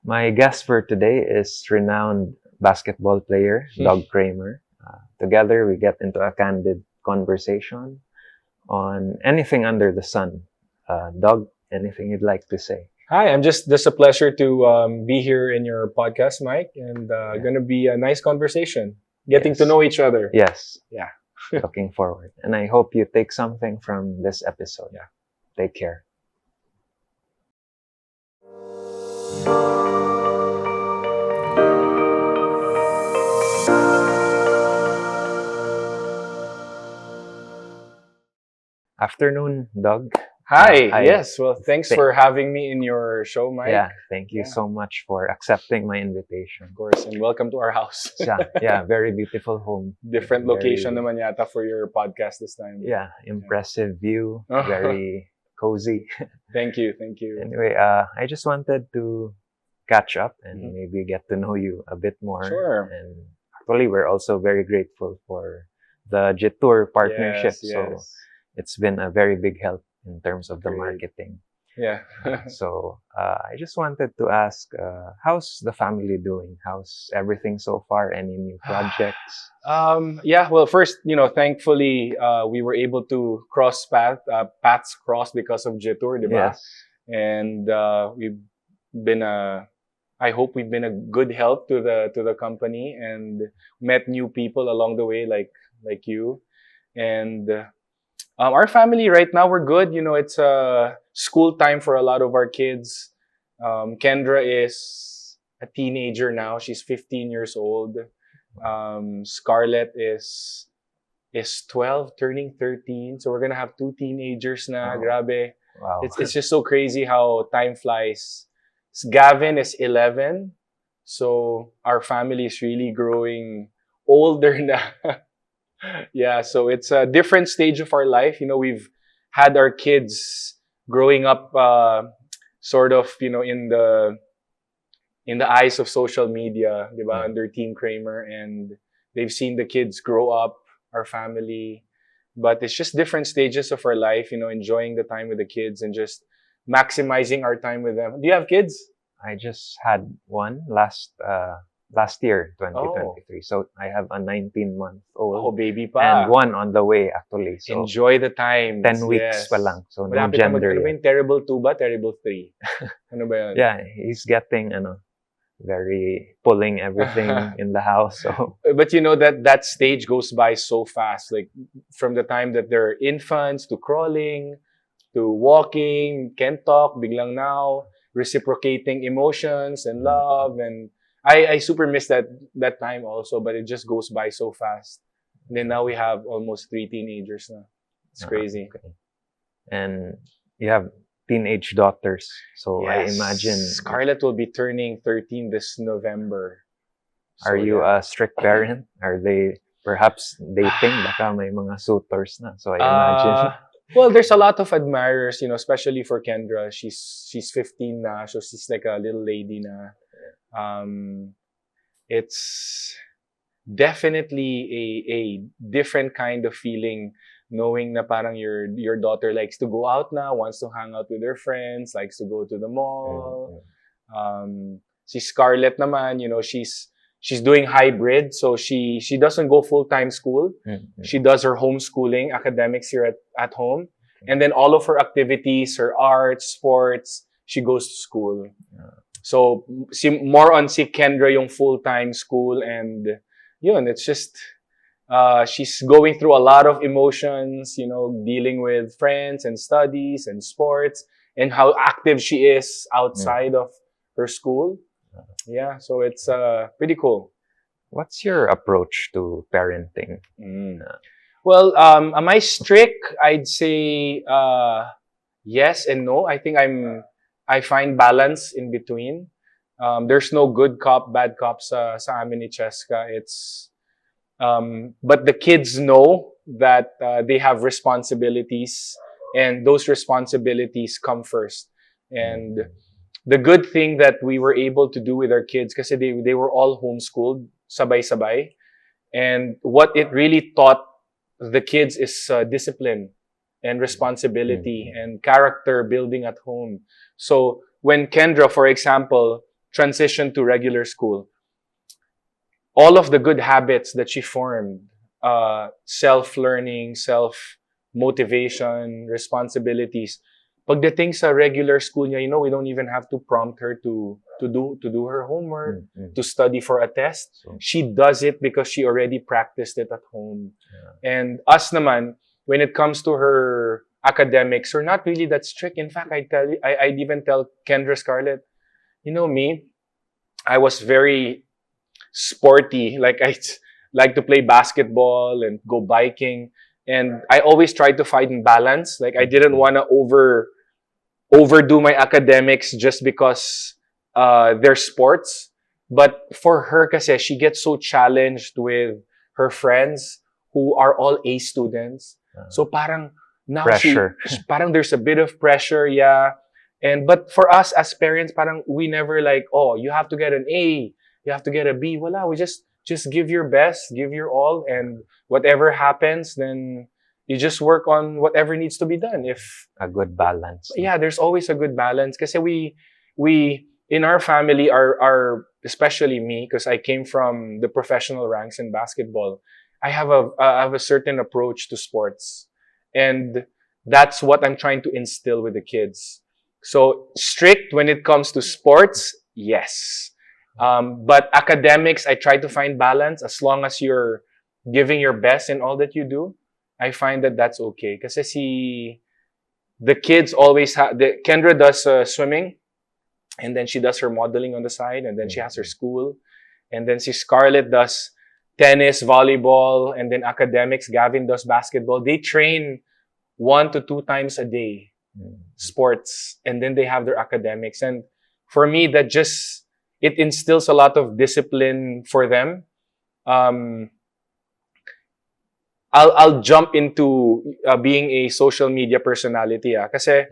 My guest for today is renowned basketball player, Doug Kramer. Together, we get into a candid conversation on anything under the sun. Doug, anything you'd like to say? Hi, I'm just a pleasure to be here in your podcast, Mike, and gonna be a nice conversation, getting to Yes. know each other. Yes. Yeah. Looking forward. And I hope you take something from this episode. Yeah. Take care. Afternoon, Doug. Hi. Hi. Yes. Well, thanks Th- for having me in your show, Mike. Yeah, thank you Yeah. so much for accepting my invitation. Of course, and welcome to our house. Yeah, very beautiful home. Different location Very- naman yata for your podcast this time. Yeah, impressive view, Oh. very cozy. Thank you. Thank you. Anyway, I just wanted to catch up and Mhm. maybe get to know you a bit more. Sure. And actually, we're also very grateful for the Jetour partnership. Yes, So yes. it's been a very big help in terms of the Great. marketing. Yeah. So I just wanted to ask, how's the family doing? How's everything so far? Any new projects? Yeah, well, first, thankfully, we were able to paths cross because of Jetour, di ba? Yes. And I hope we've been a good help to the company and met new people along the way, like you. And our family right now, we're good. It's school time for a lot of our kids. Kendra is a teenager now. She's 15 years old. Scarlett is 12, turning 13. So we're gonna have two teenagers na. Wow. Grabe. Wow. It's just so crazy how time flies. Gavin is 11. So our family is really growing older na. Yeah, so it's a different stage of our life. We've had our kids growing up sort of, in the eyes of social media, di ba, Yeah. under Team Kramer, and they've seen the kids grow up, our family. But it's just different stages of our life, enjoying the time with the kids and just maximizing our time with them. Do you have kids? I just had one last year, 2023. So I have a 19-month-old Oh, baby pa. and one on the way actually. So Enjoy the time. 10 weeks pa lang. So no Malapit na gender ano ba yet. yung Terrible 2 ba? Terrible 3? Ano ba yun? Yeah, he's getting very pulling everything in the house. So But that stage goes by so fast. Like from the time that they're infants to crawling to walking, can't talk, biglang now, reciprocating emotions and love. And I super miss that time also, but it just goes by so fast. And then now we have almost 3 teenagers now. It's crazy. Okay. And you have teenage daughters. So I Yes. imagine, Scarlett will be turning 13 this November. are So, you yeah. a strict parent? Are they perhaps dating? Baka may mga suitors na. So I imagine. Well, there's a lot of admirers, especially for Kendra. She's 15 na, so she's like a little lady na. It's definitely a different kind of feeling knowing na parang your daughter likes to go out na, wants to hang out with her friends, likes to go to the mall. Si Scarlett naman, she's doing hybrid, so she doesn't go full-time school. She does her homeschooling, academics here at home. And then all of her activities, her arts, sports, she goes to school. So, more on si Kendra yung full-time school, and yun, it's just, she's going through a lot of emotions, dealing with friends and studies and sports, and how active she is outside of her school. Yeah, so it's pretty cool. What's your approach to parenting? Well, am I strict? I'd say yes and no. I think I find balance in between. There's no good cop, bad cop sa amin ni Cheska. It's but the kids know that they have responsibilities, and those responsibilities come first. And the good thing that we were able to do with our kids, kasi they were all homeschooled, sabay-sabay. And what it really taught the kids is discipline and responsibility and character building at home. So when Kendra, for example, transitioned to regular school, all of the good habits that she formed, self-learning, self-motivation, responsibilities, pagdating sa regular school niya, we don't even have to prompt her to do her homework, to study for a test. So, She does it because she already practiced it at home. And us naman, when it comes to her academics, we're not really that strict. In fact, I'd even tell Kendra Scarlett, me, I was very sporty. Like, I like to play basketball and go biking. And I always tried to find balance. Like, I didn't want to overdo my academics just because they're sports. But for her, kasi, she gets so challenged with her friends who are all A students. So parang now pressure. parang there's a bit of pressure, yeah. But for us as parents, parang we never like, oh, you have to get an A, you have to get a B. Wala, we just give your best, give your all, and whatever happens, then you just work on whatever needs to be done. If A good balance. yeah, there's always a good balance. Kasi we in our family are especially me, because I came from the professional ranks in basketball. I have a certain approach to sports, and that's what I'm trying to instill with the kids. So strict when it comes to sports, yes. But academics, I try to find balance as long as you're giving your best in all that you do. I find that that's okay. Kasi the kids always Kendra does swimming, and then she does her modeling on the side, and then she has her school, and then Scarlett does tennis, volleyball, and then academics. Gavin does basketball. They train 1 to 2 times a day, sports, and then they have their academics. And for me, that just, it instills a lot of discipline for them. I'll jump into being a social media personality. Kasi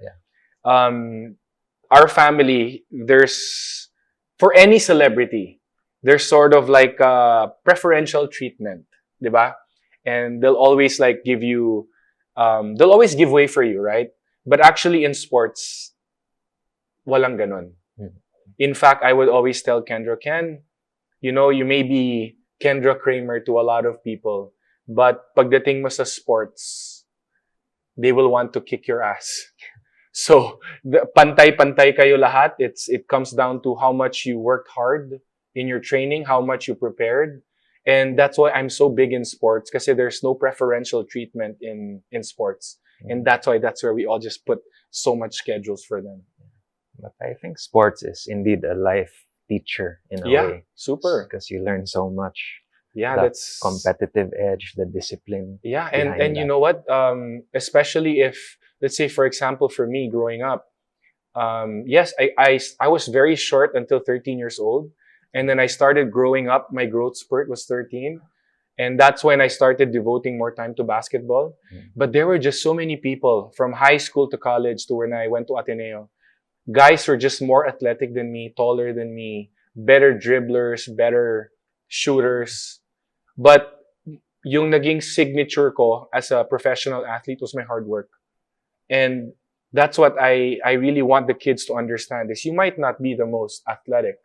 our family, there's, for any celebrity, there's sort of like a preferential treatment, diba? And they'll always like give you, they'll always give way for you, right? But actually in sports, walang ganon. In fact, I would always tell Kendra, Ken, you may be Kendra Kramer to a lot of people, but pagdating mo sa sports, they will want to kick your ass. So, pantay-pantay kayo lahat. It comes down to how much you worked hard in your training, how much you prepared. And that's why I'm so big in sports, kasi there's no preferential treatment in sports. And that's where we all just put so much schedules for them. But I think sports is indeed a life teacher in a way. Yeah, super. Because you learn so much. Yeah, The that's competitive edge, the discipline. yeah, behind and you that. know what? Especially if, let's say, for example, for me growing up, yes, I was very short until 13 years old, and then I started growing up. My growth spurt was 13, and that's when I started devoting more time to basketball. But there were just so many people from high school to college to when I went to Ateneo. Guys were just more athletic than me, taller than me, better dribblers, better shooters. But yung naging signature ko as a professional athlete was my hard work. And that's what I really want the kids to understand is you might not be the most athletic.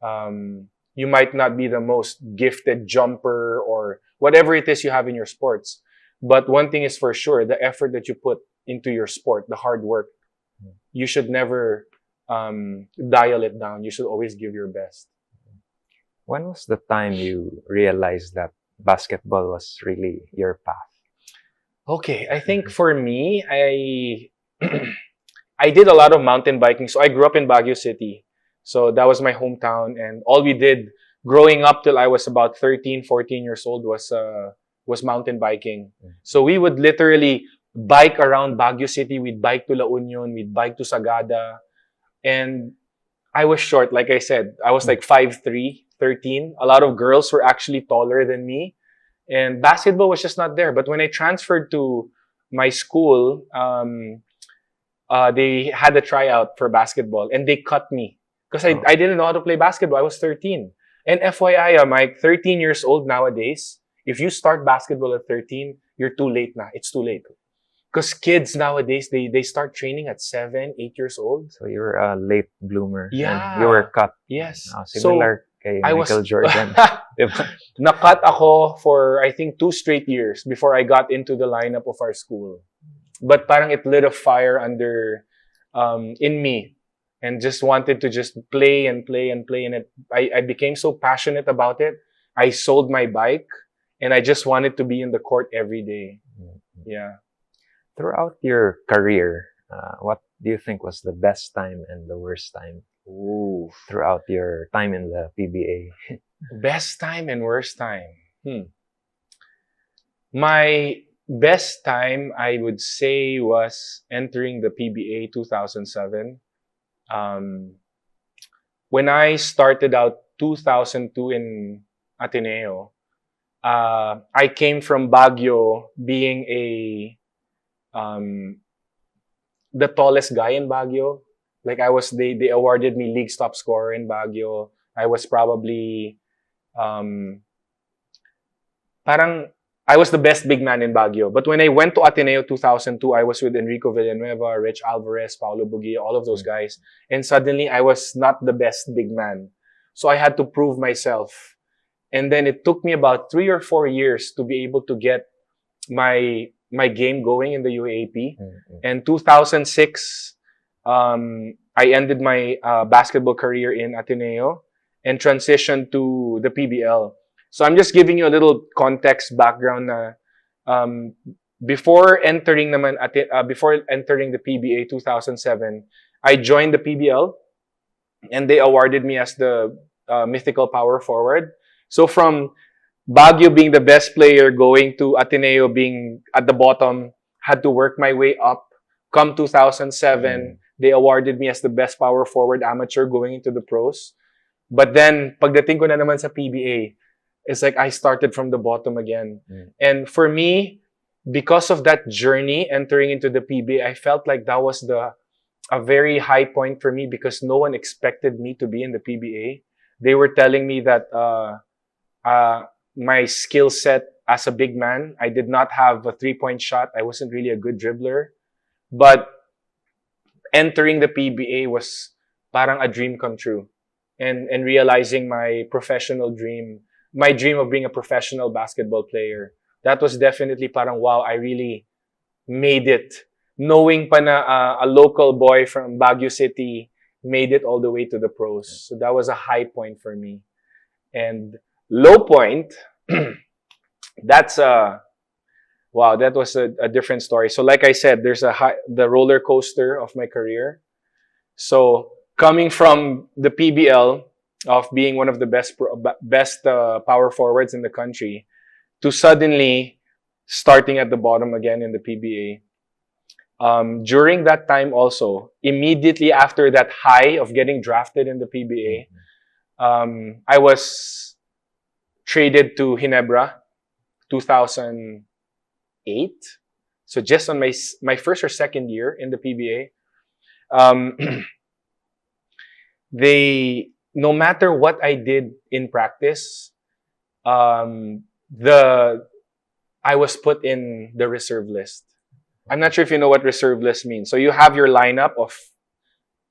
You might not be the most gifted jumper or whatever it is you have in your sports. But one thing is for sure, the effort that you put into your sport, the hard work, you should never dial it down. You should always give your best. When was the time you realized that basketball was really your path? Okay, I think for me, I did a lot of mountain biking. So I grew up in Baguio City. So that was my hometown. And all we did growing up till I was about 13, 14 years old was mountain biking. So we would literally bike around Baguio City. We'd bike to La Union. We'd bike to Sagada. And I was short, like I said. I was like 5'3", 13. A lot of girls were actually taller than me. And basketball was just not there. But when I transferred to my school, they had a tryout for basketball. And they cut me. Because I didn't know how to play basketball. I was 13. And FYI, I'm like 13 years old nowadays. If you start basketball at 13, you're too late now. It's too late. Because kids nowadays, they start training at 7, 8 years old. So you were a late bloomer. Yeah. And you were cut. Yes. Similar kay I was Michael Jordan. Diba? nakat ako for, I think, 2 straight years before I got into the lineup of our school. But parang it lit a fire in me, and just wanted to just play and play and play. And I became so passionate about it. I sold my bike, and I just wanted to be in the court every day. Yeah. Throughout your career, what do you think was the best time and the worst time throughout your time in the PBA? Best time and worst time. My best time, I would say, was entering the PBA 2007. When I started out 2002 in Ateneo, I came from Baguio being the tallest guy in Baguio. Like they awarded me league top scorer in Baguio. I was probably, parang, I was the best big man in Baguio. But when I went to Ateneo 2002, I was with Enrico Villanueva, Rich Alvarez, Paulo Bugia, all of those guys. And suddenly I was not the best big man. So I had to prove myself. And then it took me about 3 or 4 years to be able to get my game going in the UAAP. And 2006, I ended my basketball career in Ateneo and transitioned to the PBL. So I'm just giving you a little context background na before entering the PBA 2007, I joined the PBL and they awarded me as the mythical power forward. So from Baguio being the best player, going to Ateneo being at the bottom, had to work my way up. Come 2007, they awarded me as the best power forward amateur going into the pros. But then, pagdating ko na naman sa PBA, it's like I started from the bottom again. And for me, because of that journey entering into the PBA, I felt like that was a very high point for me because no one expected me to be in the PBA. They were telling me that my skill set as a big man, I did not have a 3-point shot. I wasn't really a good dribbler. But entering the PBA was parang a dream come true. And realizing my professional dream, my dream of being a professional basketball player, that was definitely parang, wow, I really made it. Knowing pa na a local boy from Baguio City made it all the way to the pros. So that was a high point for me. And low point, wow, that was a different story. So like I said, there's the roller coaster of my career. So coming from the PBL of being one of the best power forwards in the country to suddenly starting at the bottom again in the PBA. During that time also, immediately after that high of getting drafted in the PBA, I was traded to Ginebra 2008. So just on my first or second year in the PBA, no matter what I did in practice, I was put in the reserve list. I'm not sure if you know what reserve list means. So you have your lineup of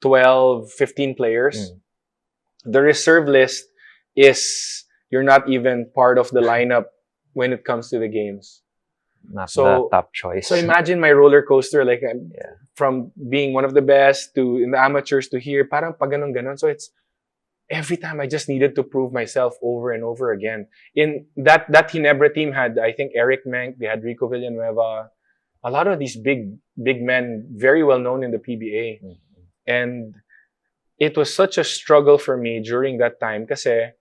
12, 15 players. The reserve list is you're not even part of the lineup when it comes to the games. Not the top choice. So imagine my roller coaster, like from being one of the best to in the amateurs to here, parang pag ganon. So it's every time I just needed to prove myself over and over again. In that Ginebra team had, I think, Eric Menk, they had Rico Villanueva, a lot of these big men, very well known in the PBA. And it was such a struggle for me during that time kasi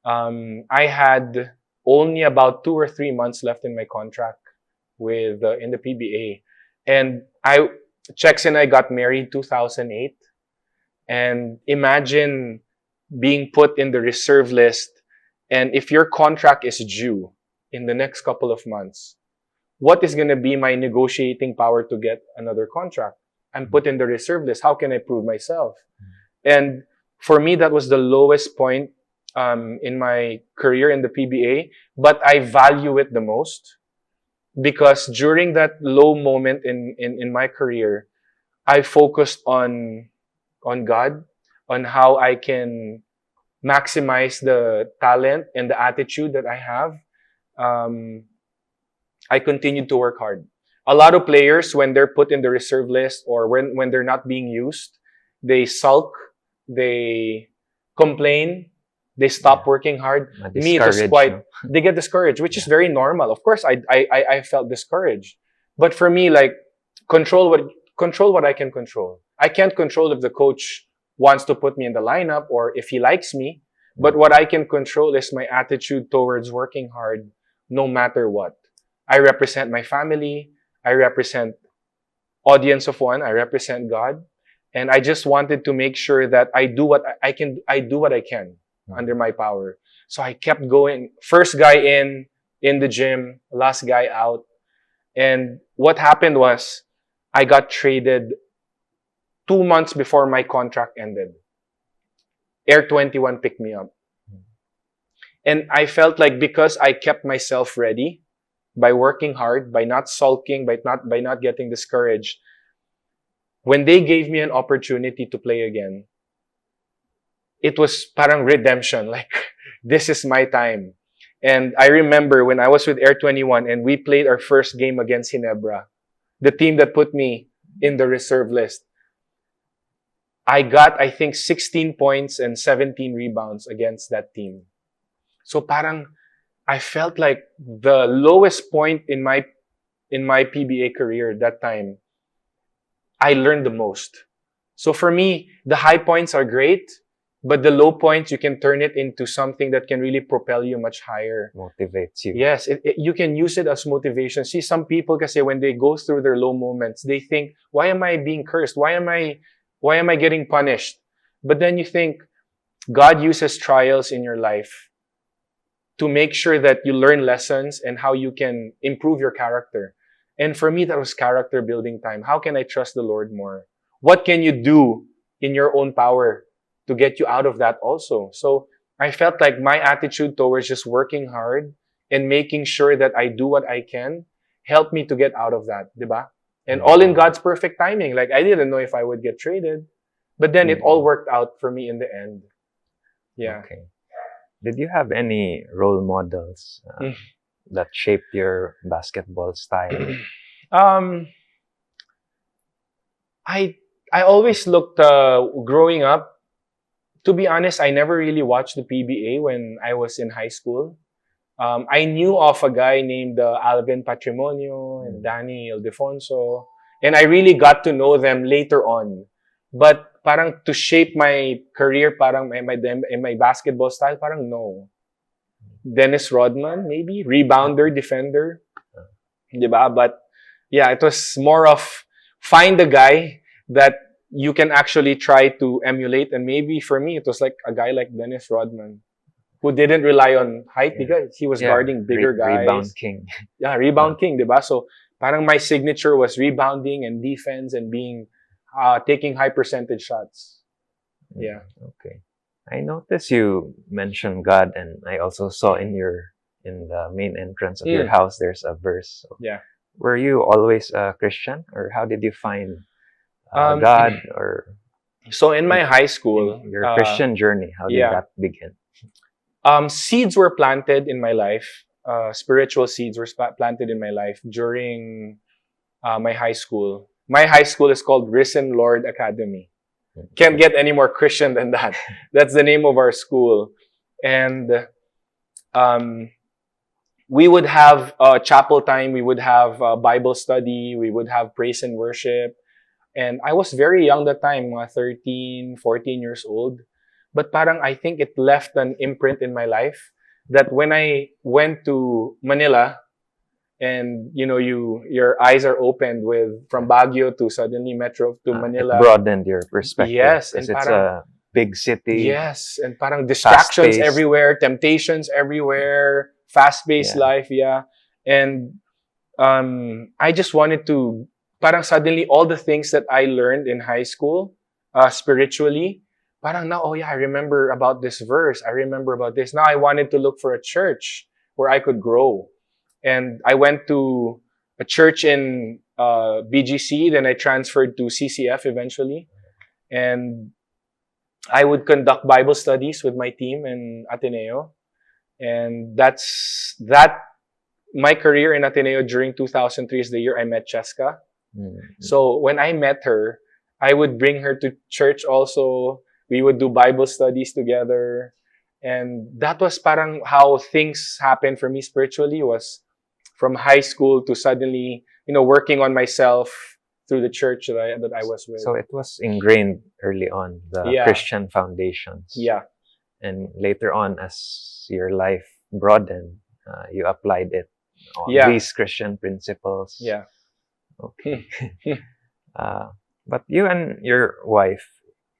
I had only about 2 or 3 months left in my contract with in the PBA. And Chex and I got married 2008. And imagine being put in the reserve list, and if your contract is due in the next couple of months, what is going to be my negotiating power to get another contract? I'm put in the reserve list. How can I prove myself? And for me, that was the lowest point in my career in the PBA, but I value it the most because during that low moment in my career, I focused on God, on how I can maximize the talent and the attitude that I have. Um, I continued to work hard. A lot of players, when they're put in the reserve list or when they're not being used, they sulk, they complain, they stop working hard. Me, it was Discouraged, quite, no? they get discouraged, which is very normal. Of course, I felt discouraged. But for me, like, control what, control what I can control. I can't control if the coach wants to put me in the lineup or if he likes me. But what I can control is my attitude towards working hard no matter what. I represent my family. I represent audience of one. I represent God. And I just wanted to make sure that I do what I can. I do what I can under my power. So I kept going. First guy in the gym, last guy out. And what happened was I got traded 2 months before my contract ended. Air 21 picked me up. And I felt like because I kept myself ready by working hard, by not sulking, by not getting discouraged, when they gave me an opportunity to play again, it was parang redemption. Like, this is my time. And I remember when I was with Air 21 and we played our first game against Ginebra, the team that put me in the reserve list. I got, I think, 16 points and 17 rebounds against that team. So parang, I felt like the lowest point in my PBA career that time, I learned the most. So for me, the high points are great, but the low points, you can turn it into something that can really propel you much higher. Motivates you. Yes, you can use it as motivation. See, some people, kasi when they go through their low moments, they think, why am I being cursed? Why am I getting punished? But then you think, God uses trials in your life to make sure that you learn lessons and how you can improve your character. And for me, that was character building time. How can I trust the Lord more? What can you do in your own power to get you out of that also? So I felt like my attitude towards just working hard and making sure that I do what I can helped me to get out of that, diba? And all in God's perfect timing. Like, I didn't know if I would get traded, but then it all worked out for me in the end. Yeah. Okay. Did you have any role models that shaped your basketball style? I always looked, growing up, to be honest, I never really watched the PBA when I was in high school. I knew of a guy named Alvin Patrimonio and Danny Ildefonso, and I really got to know them later on. But parang to shape my career, parang my basketball style, parang no. Dennis Rodman, maybe rebounder, defender, diba? But yeah, it was more of find a guy that you can actually try to emulate, and maybe for me it was like a guy like Dennis Rodman, who didn't rely on height because he was guarding bigger guys. Rebound king. Yeah, rebound king, diba? So parang my signature was rebounding and defense and being taking high percentage shots. Yeah. Okay. I noticed you mentioned God, and I also saw in the main entrance of your house there's a verse. So Yeah. were you always a Christian, or how did you find God, or So in my high school, your Christian journey? How did that begin? Seeds were planted in my life. Spiritual seeds were planted in my life during my high school. My high school is called Risen Lord Academy. Can't get any more Christian than that. That's the name of our school. And we would have chapel time. We would have Bible study. We would have praise and worship. And I was very young that time, 13, 14 years old. But parang I think it left an imprint in my life that when I went to Manila, and your eyes are opened from Baguio to suddenly Metro to Manila. It broadened your perspective. Yes, and it's a big city. Yes, and parang distractions fast-paced everywhere, temptations everywhere, fast-paced life, And I just wanted to parang suddenly all the things that I learned in high school, spiritually, parang now, I remember about this verse. I remember about this. Now I wanted to look for a church where I could grow. And I went to a church in BGC. Then I transferred to CCF eventually. And I would conduct Bible studies with my team in Ateneo. And my career in Ateneo during 2003 is the year I met Cheska. So when I met her, I would bring her to church also. We would do Bible studies together. And that was parang how things happened for me spiritually, was from high school to suddenly, working on myself through the church that I was with. So it was ingrained early on, the Christian foundations. Yeah. And later on, as your life broadened, you applied it on these Christian principles. Yeah. Okay. But you and your wife,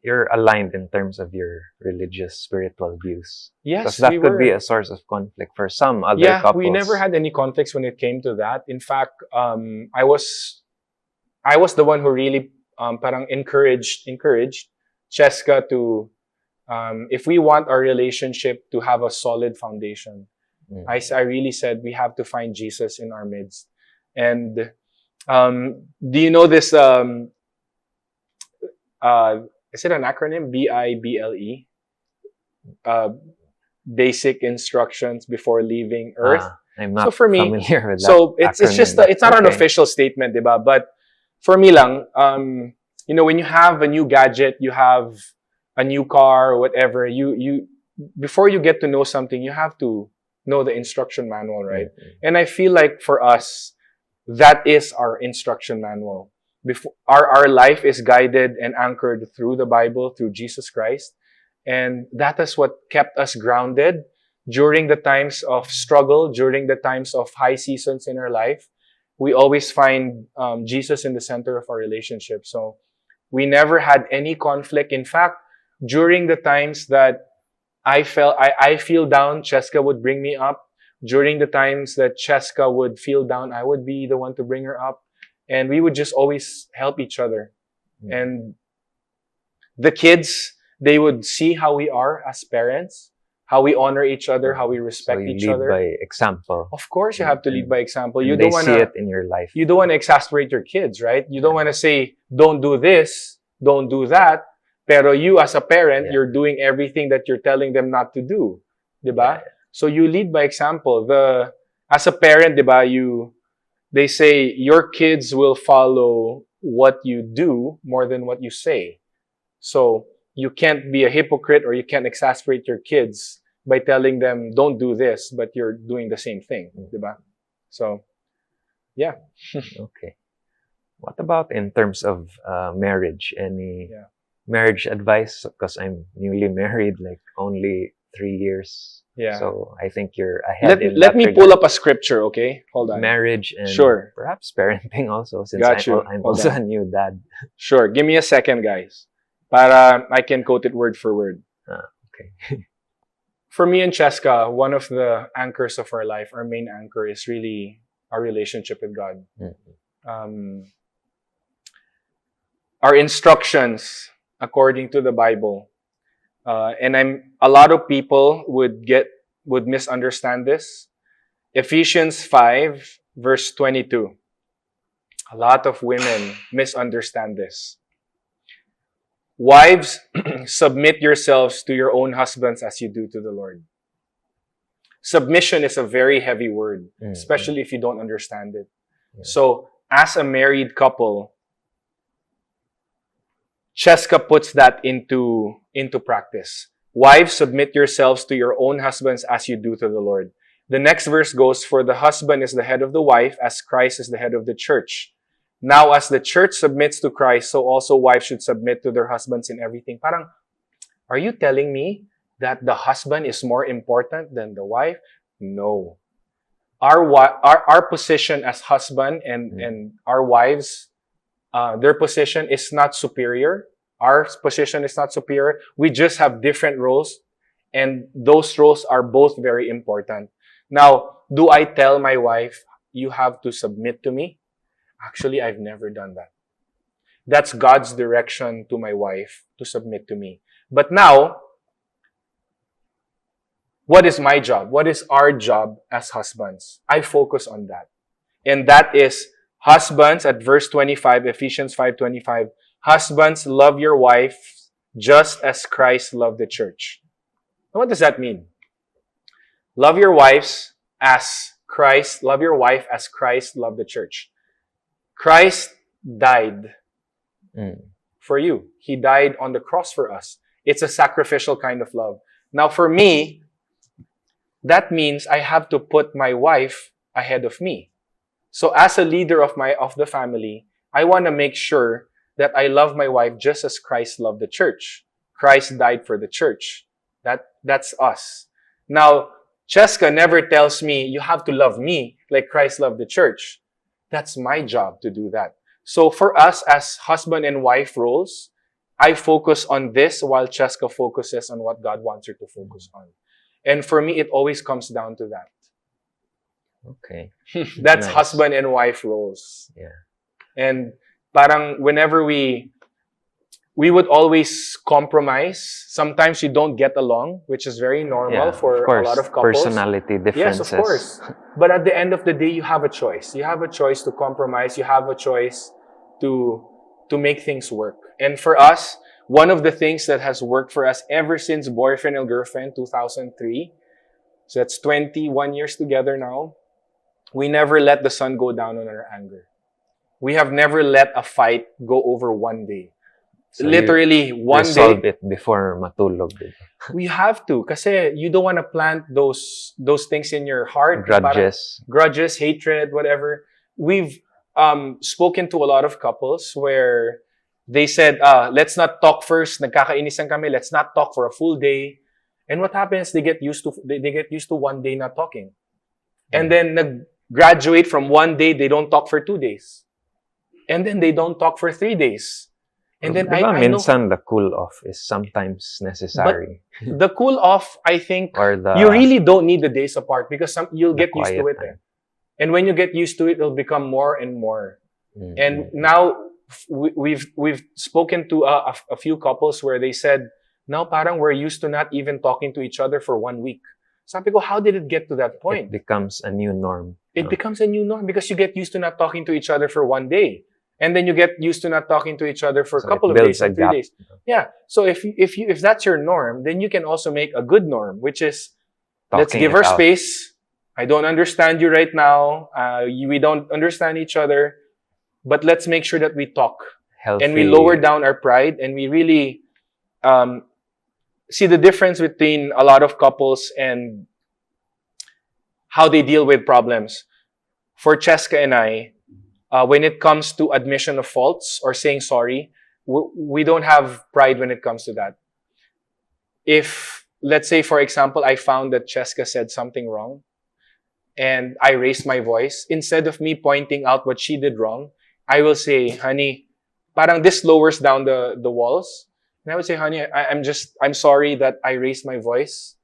you're aligned in terms of your religious, spiritual views. Yes, because that could be a source of conflict for some other couples. We never had any conflicts when it came to that. In fact, I was the one who really parang encouraged Cheska to, if we want our relationship to have a solid foundation, I really said we have to find Jesus in our midst. And do you know this? Is it an acronym? BIBLE? Basic instructions before leaving Earth. I'm not so for me, familiar with that. So it's just it's not an official statement, diba? But for me lang, when you have a new gadget, you have a new car or whatever, you before you get to know something, you have to know the instruction manual, right? And I feel like for us, that is our instruction manual. Our life is guided and anchored through the Bible, through Jesus Christ. And that is what kept us grounded during the times of struggle, during the times of high seasons in our life. We always find Jesus in the center of our relationship. So we never had any conflict. In fact, during the times that I feel down, Cheska would bring me up. During the times that Cheska would feel down, I would be the one to bring her up. And we would just always help each other. And the kids, they would see how we are as parents, how we honor each other, how we respect each other. So you lead by example. Of course, you have to lead by example. You don't want to see it in your life. You don't want to exasperate your kids, right? You don't want to say, don't do this, don't do that. Pero you as a parent, you're doing everything that you're telling them not to do. Diba? So you lead by example. As a parent, diba, they say your kids will follow what you do more than what you say. So you can't be a hypocrite or you can't exasperate your kids by telling them, don't do this, but you're doing the same thing. Diba? So, yeah. Okay. What about in terms of marriage? Any marriage advice? Because I'm newly married, like only 3 years. Yeah. So I think you're ahead. Let me pull up a scripture, okay? Hold on. Marriage and perhaps parenting also, since I'm also a new dad. Sure. Give me a second, guys. Para I can quote it word for word. Okay. For me and Cheska, one of the anchors of our life, our main anchor, is really our relationship with God. Our instructions according to the Bible. And a lot of people would misunderstand this. Ephesians 5 verse 22. A lot of women misunderstand this. Wives, submit yourselves to your own husbands as you do to the Lord. Submission is a very heavy word, especially if you don't understand it. So, as a married couple, Cheska puts that into practice. Wives, submit yourselves to your own husbands as you do to the Lord. The next verse goes, for the husband is the head of the wife, as Christ is the head of the church. Now, as the church submits to Christ, so also wives should submit to their husbands in everything. Parang, are you telling me that the husband is more important than the wife? No. Our position as husband and our wives, their position is not superior. Our position is not superior. We just have different roles, and those roles are both very important. Now, do I tell my wife, you have to submit to me? Actually, I've never done that. That's God's direction to my wife to submit to me. But now, what is my job? What is our job as husbands? I focus on that. And that is, husbands, at verse 25, Ephesians 5:25, husbands, love your wife just as Christ loved the church. Now, what does that mean? Love your wives as Christ, love your wife as Christ loved the church. Christ died for you. He died on the cross for us. It's a sacrificial kind of love. Now, for me, that means I have to put my wife ahead of me. So as a leader of the family, I want to make sure that I love my wife just as Christ loved the church. Christ died for the church. That's us. Now, Cheska never tells me, you have to love me like Christ loved the church. That's my job to do that. So for us as husband and wife roles, I focus on this while Cheska focuses on what God wants her to focus on. And for me, it always comes down to that. Okay. That's Nice. husband and wife roles. Yeah. And parang whenever we would always compromise. Sometimes you don't get along, which is very normal for a lot of couples. Personality differences. Yes, of course. But at the end of the day, you have a choice. You have a choice to compromise. You have a choice to make things work. And for us, one of the things that has worked for us ever since boyfriend and girlfriend, 2003, so that's 21 years together now, we never let the sun go down on our anger. We have never let a fight go over one day. So literally, one resolve day. it before matulog. We have to. Kasi you don't want to plant those things in your heart. Grudges. Grudges, hatred, whatever. We've spoken to a lot of couples where they said, let's not talk first. Nagkakainisan kami. Let's not talk for a full day. And what happens? They get used to one day not talking. And then graduate from one day, they don't talk for 2 days. And then they don't talk for 3 days. And then I know the cool off is sometimes necessary. But the cool off, I think, or you really don't need the days apart because you'll get used to it. And when you get used to it, it'll become more and more. Mm-hmm. And now we've spoken to a few couples where they said, now parang we're used to not even talking to each other for 1 week. Sabi ko, how did it get to that point? It becomes a new norm. It becomes a new norm because you get used to not talking to each other for 1 day. And then you get used to not talking to each other for a couple of days, 3 days. Yeah. So if that's your norm, then you can also make a good norm, which is let's give her space. I don't understand you right now. We don't understand each other, but let's make sure that we talk. Healthy. And we lower down our pride and we really see the difference between a lot of couples and how they deal with problems. For Cheska and I, when it comes to admission of faults or saying sorry, we don't have pride when it comes to that. If, let's say, for example, I found that Cheska said something wrong and I raised my voice, instead of me pointing out what she did wrong, I will say, honey, parang this lowers down the walls. And I would say, honey, I'm sorry that I raised my voice.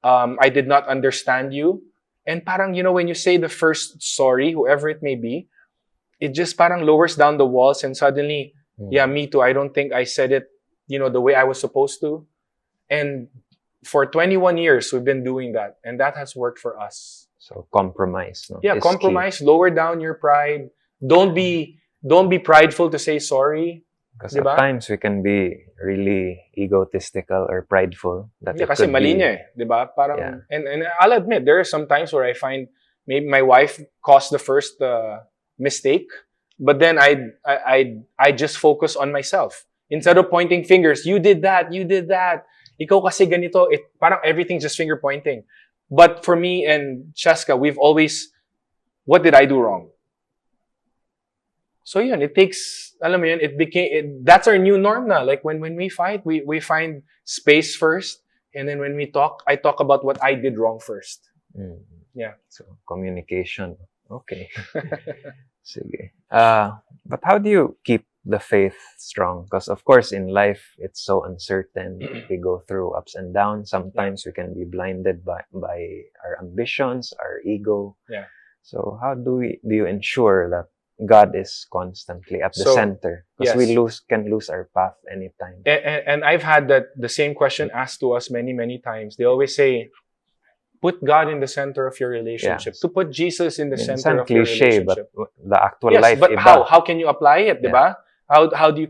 I did not understand you. And parang, when you say the first sorry, whoever it may be, it just parang lowers down the walls and suddenly, yeah, me too. I don't think I said it, the way I was supposed to. And for 21 years, we've been doing that. And that has worked for us. So compromise. No? Yeah, compromise. Key. Lower down your pride. Don't be prideful to say sorry. Because at times we can be really egotistical or prideful. Yeah, kasi mali niya eh. Diba? Parang, yeah. And I'll admit, there are some times where I find maybe my wife caused the first mistake, but then I just focus on myself. Instead of pointing fingers, you did that. Ikaw kasi ganito. Parang everything's just finger pointing. But for me and Cheska, we've always, what did I do wrong? So yun, it takes, alam mo yun, that's our new norm na. Like when we fight, we find space first. And then when we talk, I talk about what I did wrong first. Yeah. So communication. Okay. Sige. But how do you keep the faith strong? Because of course in life, it's so uncertain. We go through ups and downs. Sometimes we can be blinded by our ambitions, our ego. Yeah. So how do you ensure that God is constantly at the center? Because we can lose our path anytime. And I've had the same question asked to us many, many times. They always say, put God in the center of your relationship, to put Jesus in the center of your cliche, but relationship. the actual Yes, life, but iba. how can you apply it, diba?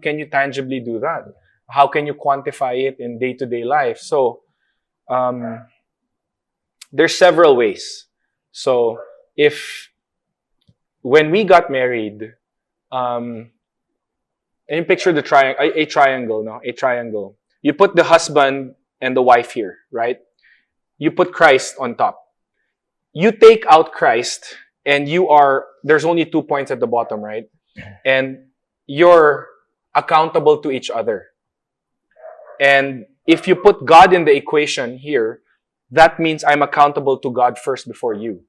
Can you tangibly do that? How can you quantify it in day-to-day life? So, there's several ways. So, when we got married, and you picture the a triangle, no? A triangle. You put the husband and the wife here, right? You put Christ on top. You take out Christ, and there's only 2 points at the bottom, right? And you're accountable to each other. And if you put God in the equation here, that means I'm accountable to God first before you.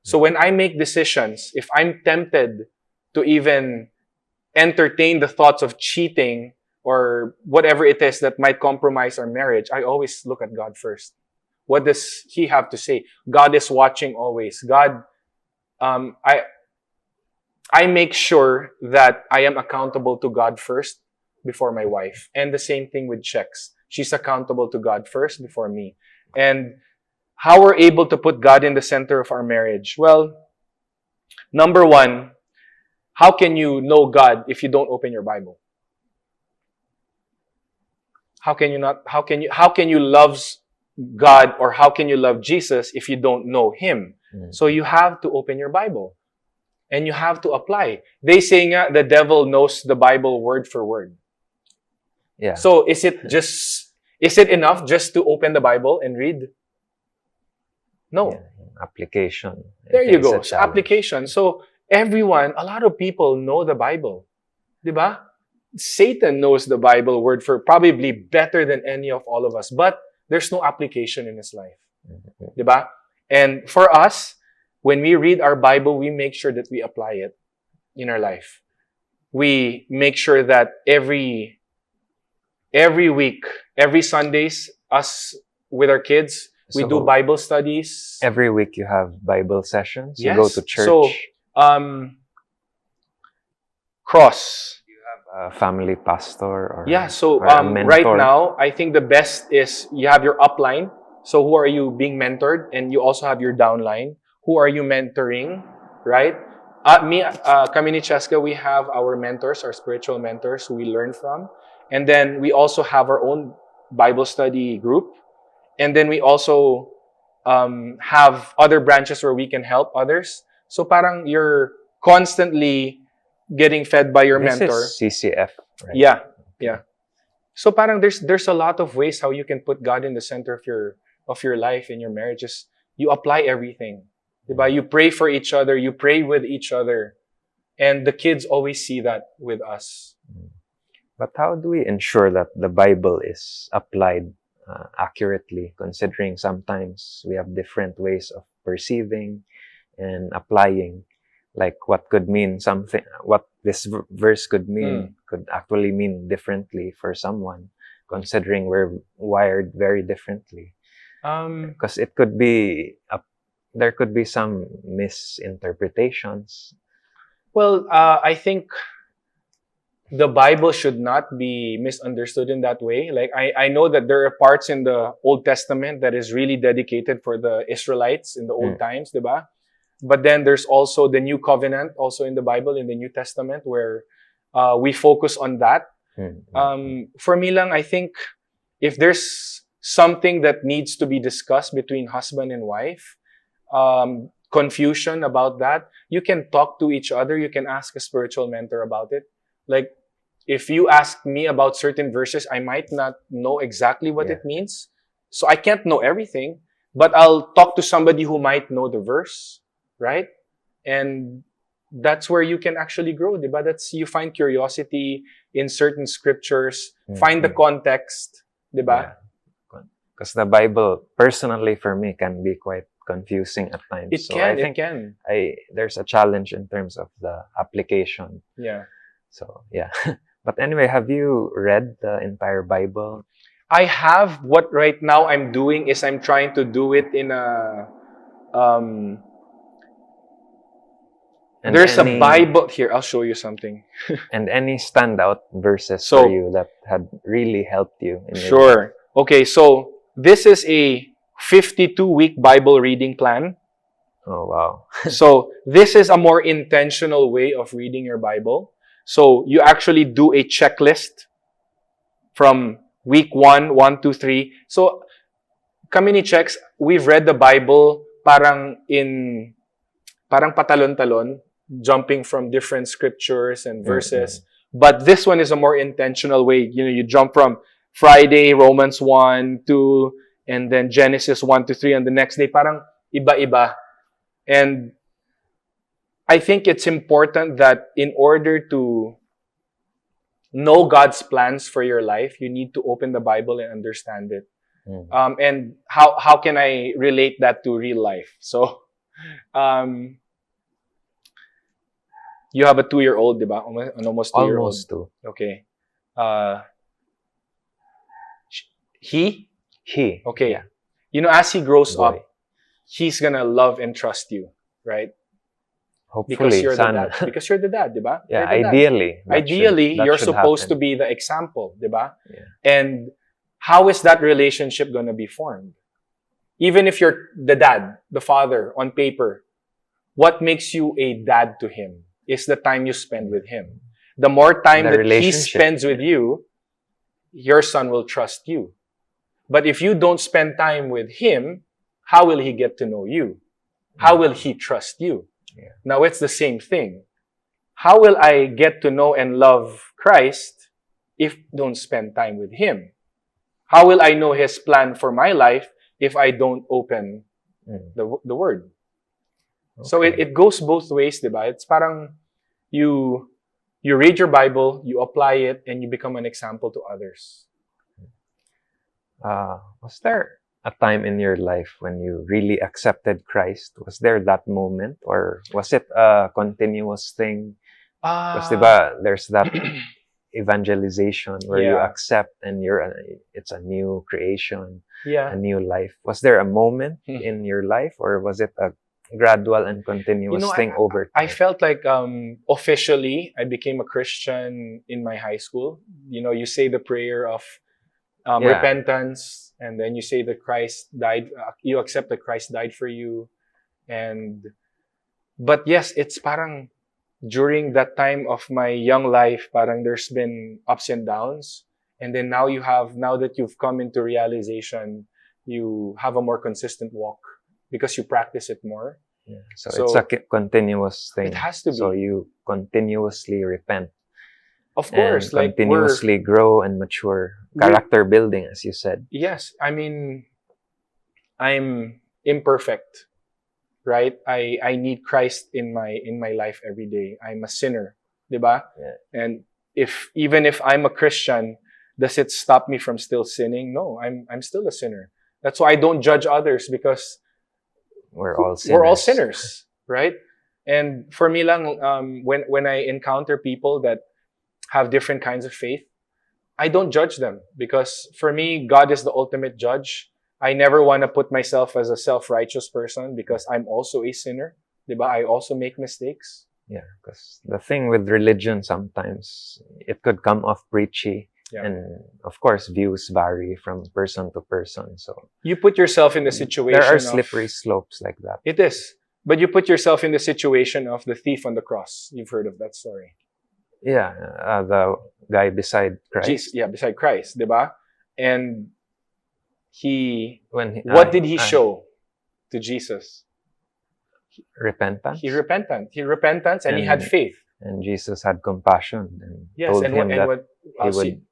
So when I make decisions, if I'm tempted to even entertain the thoughts of cheating or whatever it is that might compromise our marriage, I always look at God first. What does He have to say? God is watching always. God, I make sure that I am accountable to God first before my wife. And the same thing with checks. She's accountable to God first before me. And how we're able to put God in the center of our marriage? Well, number one, how can you know God if you don't open your Bible? How can you love God, or how can you love Jesus if you don't know Him? So you have to open your Bible. And you have to apply. They say nga, the devil knows the Bible word for word. Yeah. So is it enough just to open the Bible and read? No. Yeah. Application. There you go. So application. So a lot of people know the Bible. Diba? Satan knows the Bible word for probably better than any of all of us. But there's no application in his life. Diba? And for us, when we read our Bible, we make sure that we apply it in our life. We make sure that every week, every Sundays, us with our kids, we do Bible studies. Every week you have Bible sessions. Yes. You go to church. So, cross. You have a family pastor or So or a mentor. right now, I think the best is you have your upline. So who are you being mentored? And you also have your downline. Who are you mentoring, right? Kami ni Cheska, we have our mentors, our spiritual mentors who we learn from. And then we also have our own Bible study group. And then we also have other branches where we can help others. So parang you're constantly getting fed by your mentor. This is CCF, right? Yeah. So parang there's a lot of ways how you can put God in the center of your life, in your marriages. You apply everything. Diba? You pray for each other. You pray with each other. And the kids always see that with us. But how do we ensure that the Bible is applied accurately, considering sometimes we have different ways of perceiving and applying, like what could mean something, what this verse could mean, could actually mean differently for someone, considering we're wired very differently. Because it could be there could be some misinterpretations. Well, I think the Bible should not be misunderstood in that way. Like, I know that there are parts in the Old Testament that is really dedicated for the Israelites in the old times, diba? But then there's also the New Covenant, also in the Bible, in the New Testament, where we focus on that. For me lang, I think if there's something that needs to be discussed between husband and wife, confusion about that, you can talk to each other. You can ask a spiritual mentor about it. Like, if you ask me about certain verses, I might not know exactly what it means. So I can't know everything, but I'll talk to somebody who might know the verse, right? And that's where you can actually grow, diba? You find curiosity in certain scriptures, find the context, diba? Because the Bible, personally for me, can be quite confusing at times. It can. There's a challenge in terms of the application. Yeah. So, yeah. But anyway, have you read the entire Bible? I have. What right now I'm doing is I'm trying to do it in a... there's a Bible... Here, I'll show you something. And any standout verses for you that had really helped you? In Sure. Okay, so this is a 52-week Bible reading plan. Oh, wow. So this is a more intentional way of reading your Bible. So you actually do a checklist from week 1, 1, 2, 3. So kami ni Checks, we've read the Bible parang patalon-talon, jumping from different scriptures and verses. But this one is a more intentional way. You know, you jump from Friday, Romans 1, 2, and then Genesis 1 to 3, and the next day, parang iba-iba. And I think it's important that in order to know God's plans for your life, you need to open the Bible and understand it. And how can I relate that to real life? So, you have a 2-year-old, diba? An almost 2-year-old. Almost 2. Okay. He? Okay. Yeah. You know, as he grows Boy. up, he's gonna love and trust you, right? Hopefully, Because you're the sana. dad. Because you're the dad, diba? Yeah, You're the dad. ideally. that You're should supposed happen. to be the example, diba? Yeah. And how is that relationship gonna be formed? Even if you're the dad, the father, on paper, what makes you a dad to him is the time you spend with him. The more time The that he relationship. spends with you, your son will trust you. But if you don't spend time with him, how will he get to know you? How will he trust you? Yeah. Now it's the same thing. How will I get to know and love Christ if I don't spend time with him? How will I know his plan for my life if I don't open the word? Okay. So it goes both ways, diba? It's parang you read your Bible, you apply it, and you become an example to others. Was there a time in your life when you really accepted Christ? Was there that moment? Or was it a continuous thing? Because diba, there's that evangelization where you Yeah. accept and it's a new creation, Yeah. a new life. Was there a moment in your life, or was it a gradual and continuous thing over time? I felt like officially I became a Christian in my high school. You know, you say the prayer of repentance, and then you say that Christ died. You accept that Christ died for you, but yes, it's parang during that time of my young life, parang there's been ups and downs, and then now that you've come into realization, you have a more consistent walk because you practice it more. Yeah. So it's a continuous thing. It has to be. So you continuously repent. Of course, And like continuously grow and mature. Character building, as you said. Yes, I mean, I'm imperfect, right? I need Christ in my life every day. I'm a sinner, diba? Yeah. And even if I'm a Christian, does it stop me from still sinning? No, I'm still a sinner. That's why I don't judge others, because we're all sinners. We're all sinners, right? And for me lang, when I encounter people that have different kinds of faith, I don't judge them, because for me, God is the ultimate judge. I never want to put myself as a self-righteous person, because I'm also a sinner. Diba? I also make mistakes. Yeah, because the thing with religion, sometimes it could come off preachy. Yeah. And of course, views vary from person to person. So you put yourself in the situation. There are slippery slopes like that. It is. But you put yourself in the situation of the thief on the cross. You've heard of that story. Yeah, the guy beside Christ. Beside Christ, diba? And what what did he show to Jesus? Repentance. He repentance, and he had faith. And Jesus had compassion and yes, told and him that he would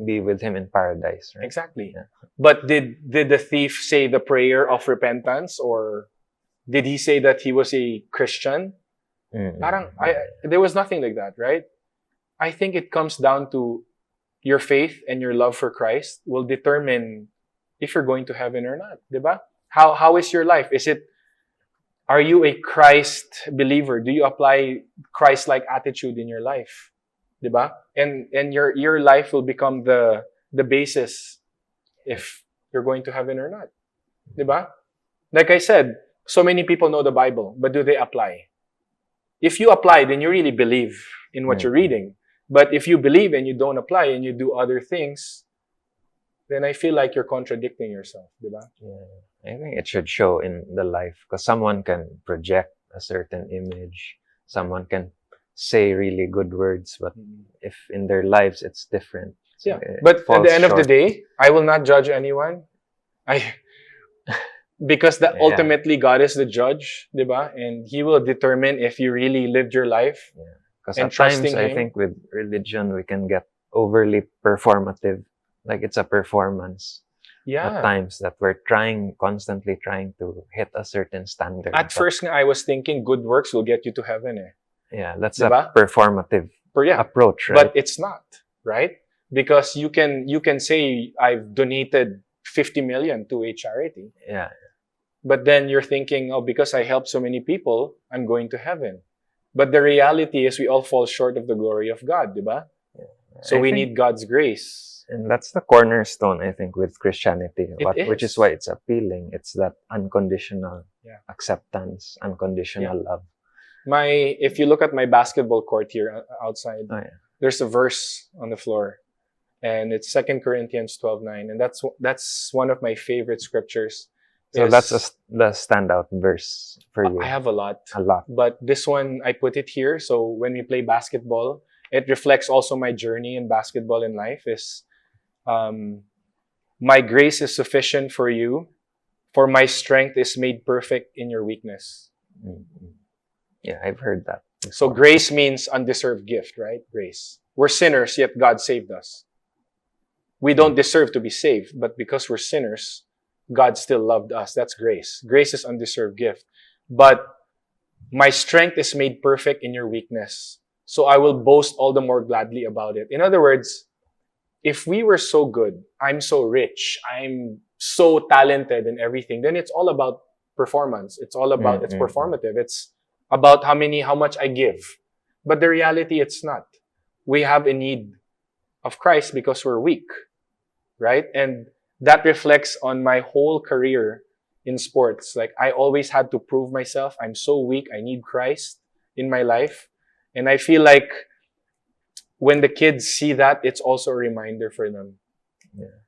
be with him in paradise. Right? Exactly. Yeah. But did the thief say the prayer of repentance, or did he say that he was a Christian? Parang there was nothing like that, right? I think it comes down to your faith and your love for Christ will determine if you're going to heaven or not, diba? How is your life? Are you a Christ believer? Do you apply Christ-like attitude in your life? Diba? And your life will become the basis if you're going to heaven or not. Diba? Like I said, so many people know the Bible, but do they apply? If you apply, then you really believe in what you're reading. But if you believe and you don't apply and you do other things, then I feel like you're contradicting yourself, diba? Yeah. I think it should show in the life because someone can project a certain image, someone can say really good words, but if in their lives it's different, so Yeah. it But at falls the end of the short. day, I will not judge anyone. I because that Yeah, ultimately God is the judge, diba? And He will determine if you really lived your life because and at times trusting I Him. think with religion we can get overly performative, like it's a performance. At Yeah. times that we're constantly trying to hit a certain standard. At but first, I was thinking good works will get you to heaven. yeah, that's Diba? a performative Yeah. approach, right? But it's not, right? Because you can say I've donated 50 million to a charity. Yeah, But then you're thinking, oh, because I helped so many people, I'm going to heaven. But the reality is we all fall short of the glory of God, diba? So I we think- need God's grace. and that's the cornerstone, I think, with Christianity. It Which is. is why it's appealing. It's that unconditional acceptance, unconditional love. If you look at my basketball court here outside, Oh, yeah. there's a verse on the floor, and it's 2 Corinthians 12:9, and that's one of my favorite scriptures. So that's the standout verse for you. I have a lot. A lot. But this one, I put it here. So when we play basketball, it reflects also my journey in basketball in life is, my grace is sufficient for you, for my strength is made perfect in your weakness. Mhm. Yeah, I've heard that. So grace means undeserved gift, right? Grace. We're sinners, yet God saved us. We don't deserve to be saved, but because we're sinners, God still loved us. That's grace. Grace is undeserved gift. But my strength is made perfect in your weakness. So I will boast all the more gladly about it. In other words, if we were so good, I'm so rich, I'm so talented and everything, then it's all about performance. It's all about, it's performative. It's about how much I give. But the reality, it's not. We have a need of Christ because we're weak, right? And that reflects on my whole career in sports. Like I always had to prove myself. I'm so weak. I need Christ in my life. And I feel like when the kids see that, it's also a reminder for them. Yeah.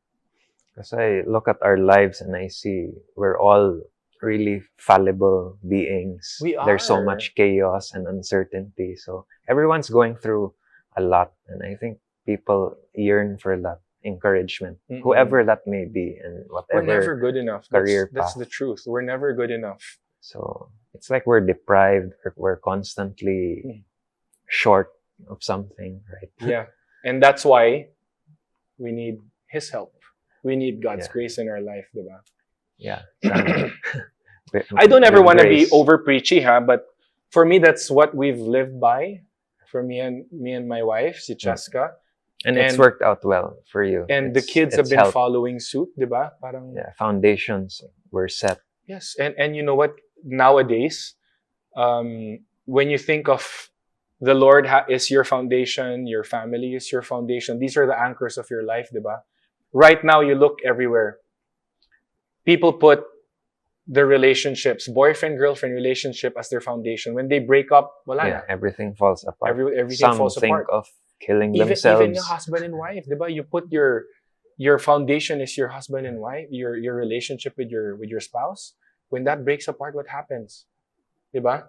Because I look at our lives and I see we're all really fallible beings. There's so are. much chaos and uncertainty. So everyone's going through a lot. And I think people yearn for that encouragement, whoever that may be and whatever. We're never good enough. Career That's path. the truth. We're never good enough. So it's like we're deprived or we're constantly short of something, right? Yeah. And that's why we need His help. We need God's grace in our life, diba? Yeah. I don't ever want to be grace. over preachy, but for me, that's what we've lived by. For me and my wife, si Chaska. And it's worked out well for you. And the kids have been helped. following suit, diba? Parang, foundations were set. Yes. And you know what? Nowadays, when you think of the Lord is your foundation, your family is your foundation, these are the anchors of your life, diba? Right now, you look everywhere. People put their relationships, boyfriend-girlfriend relationship as their foundation. When they break up, wala na. Everything falls apart. Everything Some falls think apart. of killing Even themselves. your husband and wife, diba? You put your foundation is your husband and wife, your relationship with your spouse. When that breaks apart, what happens? Diba?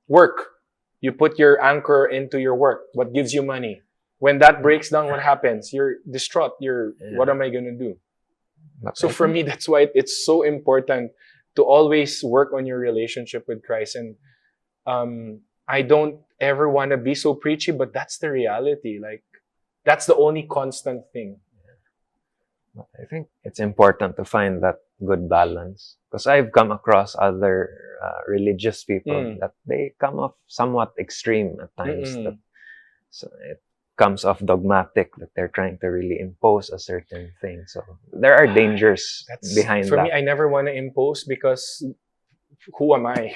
Work. You put your anchor into your work. What gives you money? When that breaks down, what happens? You're distraught. What am I going to do? So for me, that's why it's so important to always work on your relationship with Christ. And I don't ever want to be so preachy, but that's the reality. Like, that's the only constant thing. I think it's important to find that good balance. Because I've come across other religious people that they come off somewhat extreme at times. So it comes off dogmatic, that they're trying to really impose a certain thing. So there are dangers behind that. For me, I never want to impose because who am I?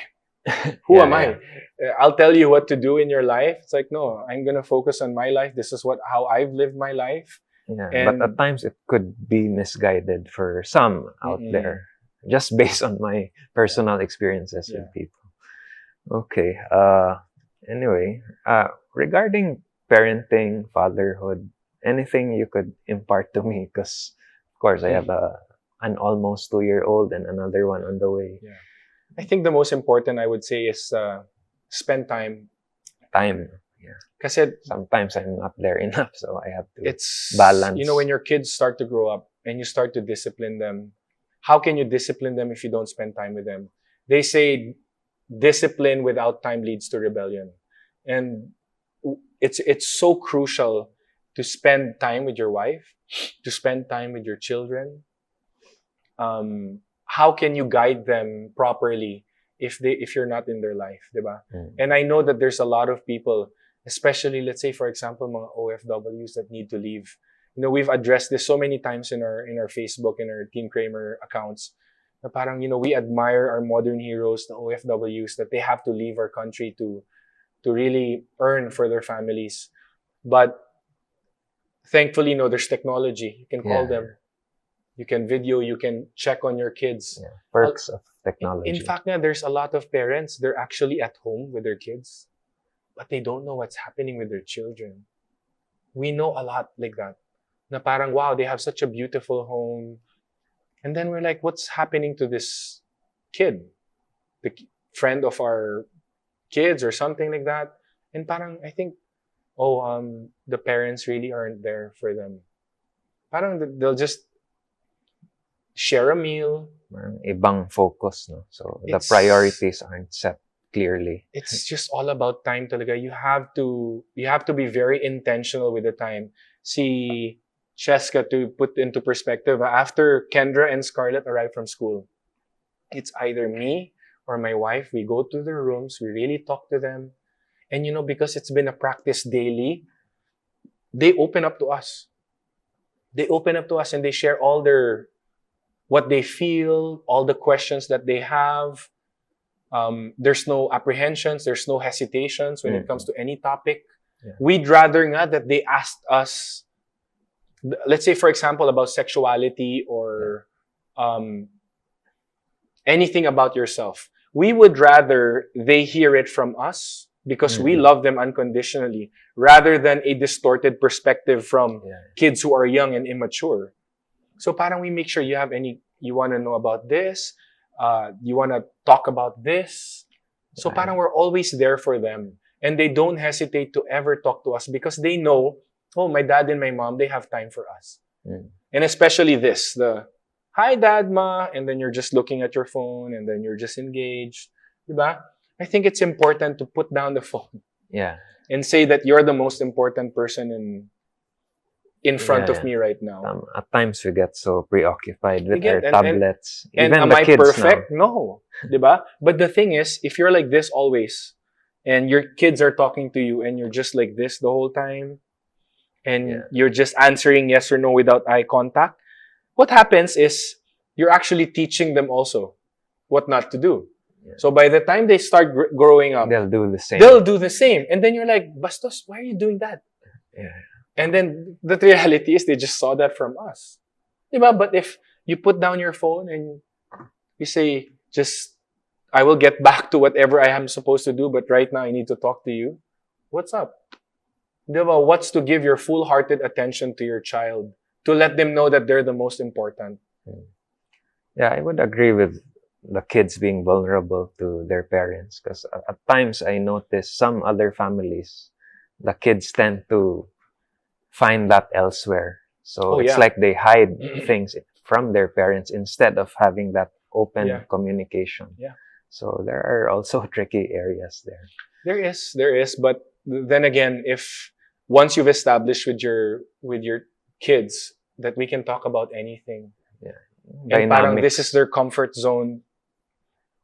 Who am I? I'll tell you what to do in your life. It's like, no, I'm going to focus on my life. This is how I've lived my life. Yeah, but at times it could be misguided for some out there, just based on my personal experiences with people. Okay. Anyway, regarding parenting, fatherhood, anything you could impart to me? Because, of course, I have a an almost 2-year-old and another one on the way. Yeah. I think the most important, I would say, is spend time. Time. Yeah. Kasi Sometimes I'm not there enough, so I have to it's balance. You know, when your kids start to grow up and you start to discipline them, how can you discipline them if you don't spend time with them? They say discipline without time leads to rebellion, and it's so crucial to spend time with your wife, to spend time with your children. How can you guide them properly if you're not in their life, diba? And I know that there's a lot of people, especially, let's say, for example, mga OFWs that need to leave. You know, we've addressed this so many times in our Facebook, in our Team Kramer accounts, na parang, you know, we admire our modern heroes, the OFWs, that they have to leave our country to really earn for their families. But thankfully, you know, there's technology. You can call them, you can video, you can check on your kids. Yeah. Perks of technology. In fact, there's a lot of parents, they're actually at home with their kids, but they don't know what's happening with their children. We know a lot like that. Na parang, wow, they have such a beautiful home. And then we're like, what's happening to this kid? The friend of our kids or something like that. And parang, I think, the parents really aren't there for them. Parang they'll just share a meal. Ibang focus, no? So the priorities aren't set clearly. It's just all about time talaga. You have to be very intentional with the time. Si Cheska, to put into perspective, after Kendra and Scarlett arrive from school, it's either me or my wife. We go to their rooms, we really talk to them. And, you know, because it's been a practice daily, they open up to us. They open up to us and they share all what they feel, all the questions that they have. There's no apprehensions, there's no hesitations when it comes to any topic. Yeah. We'd rather not that they asked us, let's say, for example, about sexuality or anything about yourself. We would rather they hear it from us because we love them unconditionally, rather than a distorted perspective from kids who are young and immature. So parang we make sure you want to know about this, you want to talk about this. So parang we're always there for them. And they don't hesitate to ever talk to us because they know, oh, my dad and my mom, they have time for us. And especially this, hi dad, ma, and then you're just looking at your phone and then you're just engaged. Diba? I think it's important to put down the phone. Yeah. And say that you're the most important person in front of me right now. At times we get so preoccupied with our tablets. And am I perfect? No. Diba? But the thing is, if you're like this always, and your kids are talking to you and you're just like this the whole time, and you're just answering yes or no without eye contact, what happens is you're actually teaching them also what not to do. Yeah. So by the time they start growing up, they'll do the same. They'll do the same. And then you're like, Bastos, why are you doing that? Yeah. And then the reality is they just saw that from us. Diba? But if you put down your phone and you say, I will get back to whatever I am supposed to do, but right now I need to talk to you. What's up? Diba? What's to give your full-hearted attention to your child, to let them know that they're the most important. Yeah, I would agree with the kids being vulnerable to their parents, because at times I notice some other families, the kids tend to find that elsewhere. So it's like they hide things from their parents instead of having that open communication. Yeah. So there are also tricky areas there. There is, but then again, if once you've established with your kids that we can talk about anything, and parang this is their comfort zone,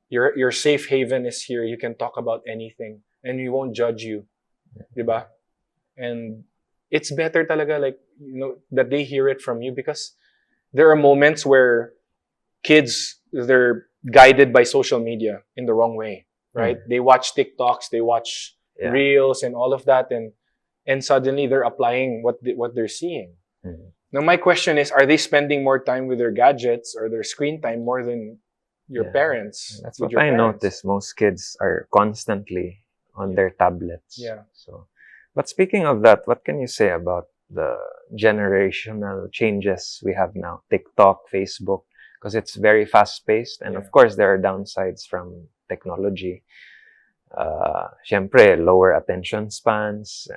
your safe haven is here. You can talk about anything, and we won't judge you, diba? And it's better talaga, like, you know, that they hear it from you, because there are moments where kids, they're guided by social media in the wrong way, right? They watch TikToks, they watch reels and all of that, and suddenly they're applying what they're seeing. Now my question is, are they spending more time with their gadgets or their screen time more than your parents? That's what I notice. Most kids are constantly on their tablets. Yeah. So, but speaking of that, what can you say about the generational changes we have now? TikTok, Facebook. because it's very fast-paced. And Yeah. of course, there are downsides from technology. Syempre, lower attention spans.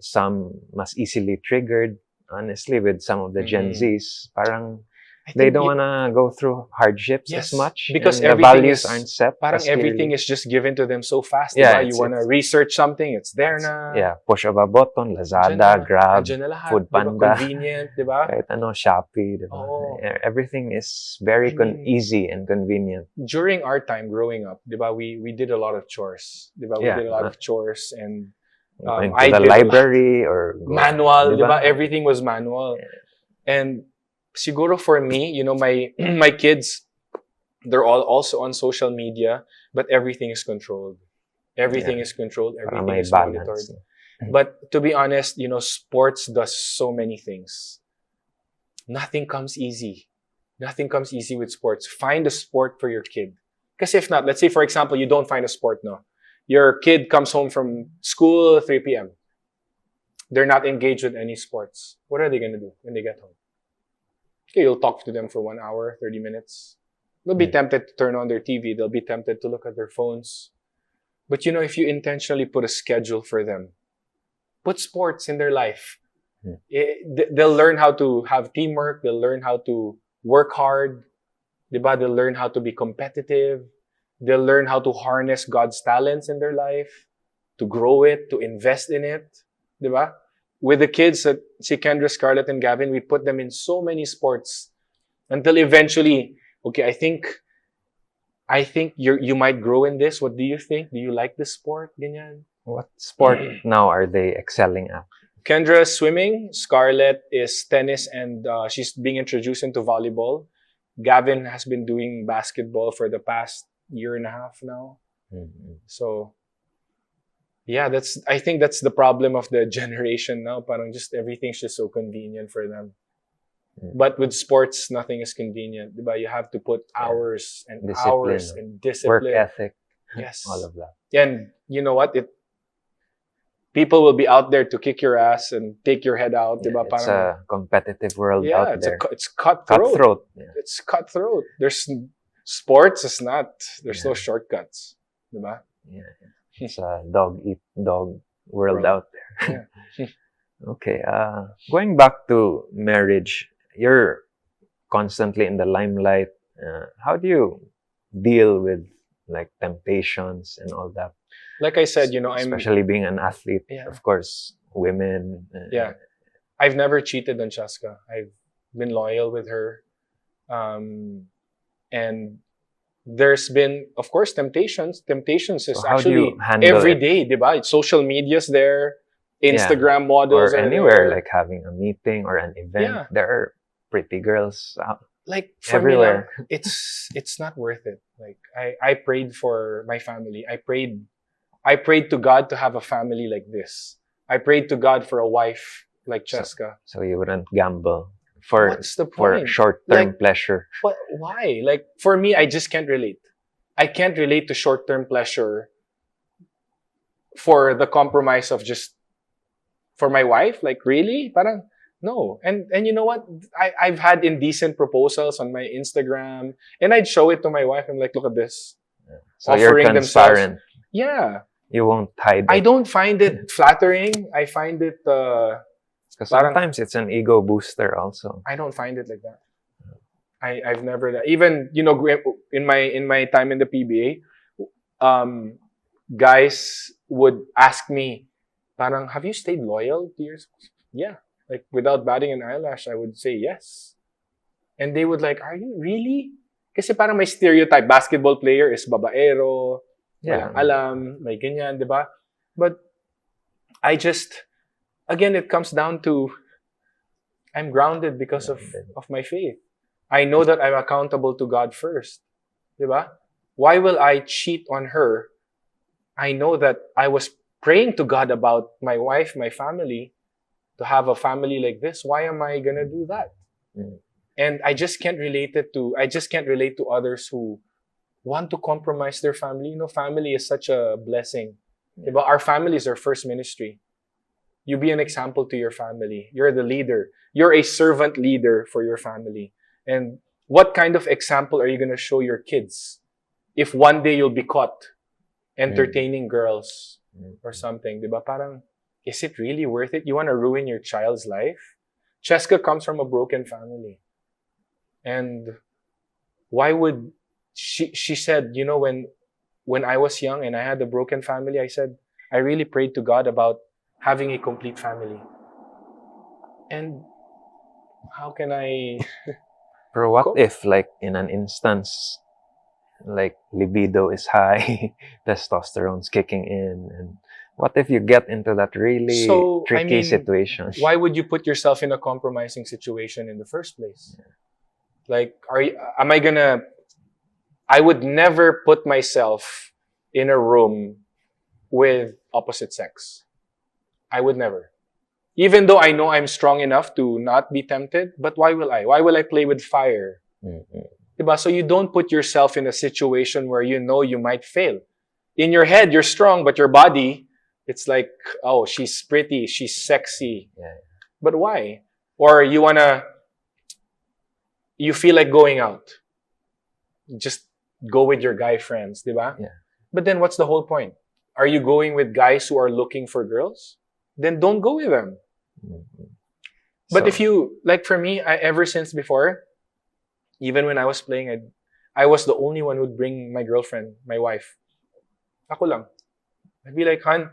Some mas easily triggered. Honestly, with some of the Gen Zs, parang they don't wanna go through hardships as much, because and the everything values is aren't set. parang as everything clearly. is just given to them so fast. Yeah, Diba? You wanna research something, it's there na. Yeah, push of a button, Andyan Lazada, na. Grab, Andyan na lahat. Food Diba? Panda, Convenient, diba? kahit ano, Shopee, diba? Oo. Everything is very I mean, easy and convenient. During our time growing up, diba, we did a lot of chores. Diba? We Yeah. did a lot of chores, and Going I to the did a lot. library or go, Manual, diba? diba? Everything was manual. And siguro for me, you know, my my kids, they're all also on social media, but everything is controlled. Everything is controlled. Para Everything may is balance. monitored. But to be honest, you know, sports does so many things. Nothing comes easy. Nothing comes easy with sports. Find a sport for your kid. Because if not, let's say, for example, you don't find a sport, no? Your kid comes home from school 3 p.m. They're not engaged with any sports. What are they going to do when they get home? Okay, you'll talk to them for 1 hour, 30 minutes. They'll be tempted to turn on their TV. They'll be tempted to look at their phones. But you know, if you intentionally put a schedule for them, put sports in their life. They'll learn how to have teamwork. They'll learn how to work hard. Diba? They'll learn how to be competitive. They'll learn how to harness God's talents in their life, to grow it, to invest in it. Diba? With the kids, si Kendra, Scarlett, and Gavin, we put them in so many sports until eventually, okay, I think you might grow in this. What do you think? Do you like this sport? Ganyan. What sport now are they excelling at? Kendra is swimming. Scarlett is tennis, and she's being introduced into volleyball. Gavin has been doing basketball for the past year and a half now. So, yeah, I think that's the problem of the generation now. Parang just everything's just so convenient for them. But with sports, nothing is convenient. Diba? You have to put hours and hours and discipline. Work ethic. Yes. All of that. And you know what? People will be out there to kick your ass and take your head out. Diba? It's a competitive world out there. It's cutthroat. Cutthroat. It's cutthroat. Sports is not. There's no shortcuts. Diba? Yeah. It's a dog eat dog world out there. Yeah. Okay. Going back to marriage, you're constantly in the limelight. How do you deal with like temptations and all that? Like I said, you know, especially being an athlete. Yeah. Of course, women. Yeah. I've never cheated on Chaska. I've been loyal with her. And there's been, of course, temptations. Temptations is actually every day, diba? It's social media's there, Instagram models or are anywhere, there. like having a meeting or an event. Yeah. There are pretty girls like for everywhere. Me, it's not worth it. Like I prayed for my family. I prayed to God to have a family like this. I prayed to God for a wife like Cheska. So you wouldn't gamble for What's the point? short-term pleasure. But why? Like for me, I just can't relate. I can't relate to short-term pleasure for the compromise of just for my wife. Like really? Parang no. And you know what? I've had indecent proposals on my Instagram, and I'd show it to my wife. I'm like, look at this. Yeah. So you're transparent. Yeah. You won't hide it. I don't find it flattering. I find it because sometimes it's an ego booster also. I don't find it like that. I've never even, you know, in my time in the PBA, guys would ask me, parang, have you stayed loyal to your spouse? Yeah. Like without batting an eyelash, I would say yes. And they would like, are you really? Kasi parang may stereotype, basketball player is babaero, walang alam, may ganyan, di ba? But I just, again, it comes down to I'm grounded because of my faith. I know that I'm accountable to God first. Di ba? Why will I cheat on her? I know that I was praying to God about my wife, my family, to have a family like this. Why am I gonna do that? And I just can't relate to others who want to compromise their family. You know, family is such a blessing. But our family is our first ministry. You be an example to your family. You're the leader. You're a servant leader for your family. And what kind of example are you going to show your kids if one day you'll be caught entertaining girls or something? Diba? Parang, is it really worth it? You want to ruin your child's life? Cheska comes from a broken family. And why would she said, you know, when I was young and I had a broken family, I said, I really prayed to God about having a complete family. And how can I... Pero what if, like, in an instance, like, libido is high, testosterone's kicking in, and what if you get into that really tricky situation? Why would you put yourself in a compromising situation in the first place? Like, I would never put myself in a room with opposite sex. I would never. Even though I know I'm strong enough to not be tempted, but why will I? Why will I play with fire? Diba? So you don't put yourself in a situation where you know you might fail. In your head, you're strong, but your body, it's like, oh, she's pretty, she's sexy. Yeah. But why? Or you feel like going out. Just go with your guy friends, diba? Yeah. But then what's the whole point? Are you going with guys who are looking for girls? Then don't go with them. But if you, like for me, ever since before, even when I was playing, I was the only one who'd bring my girlfriend, my wife. Ako lang. I'd be like, Han,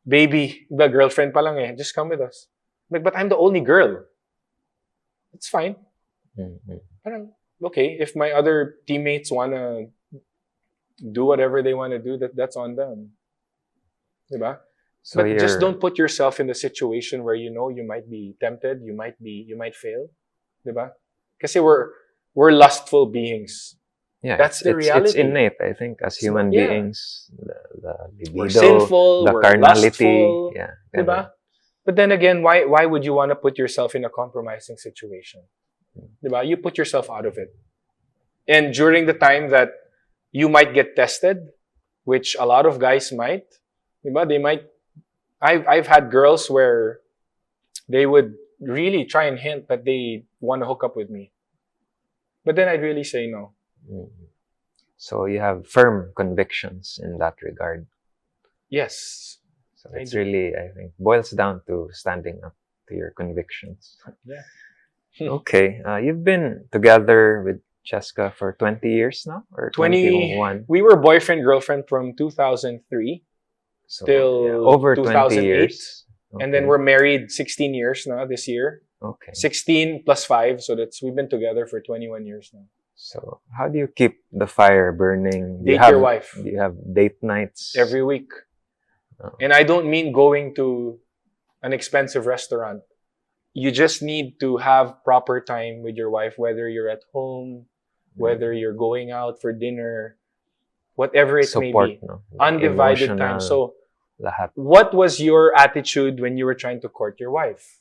baby, the girlfriend pa lang eh. Just come with us. Like, but I'm the only girl. It's fine. Parang, okay, if my other teammates wanna do whatever they wanna do, that's on them. Diba? So but just don't put yourself in the situation where you know you might be tempted, you might fail. Diba? Kasi we're lustful beings. Yeah, that's the reality. It's innate, I think, as human beings. The libido, we're sinful, the we're carnality. Lustful, yeah. Diba? But then again, why would you want to put yourself in a compromising situation? Diba? You put yourself out of it. And during the time that you might get tested, which a lot of guys might, diba? They might. I've had girls where they would really try and hint that they want to hook up with me. But then I'd really say no. So you have firm convictions in that regard. Yes. So it's really, I think, boils down to standing up to your convictions. Yeah. Okay. You've been together with Cheska for 20 years now? Or 21? We were boyfriend-girlfriend from 2003 till over 2008. 20 years. Okay. And then we're married 16 years now this year. Okay. 16 plus 5. So we've been together for 21 years now. So how do you keep the fire burning? Date your wife. Do you have date nights? Every week. Oh. And I don't mean going to an expensive restaurant. You just need to have proper time with your wife, whether you're at home, whether you're going out for dinner, whatever it may be. No? Undivided time. So, lahat. What was your attitude when you were trying to court your wife?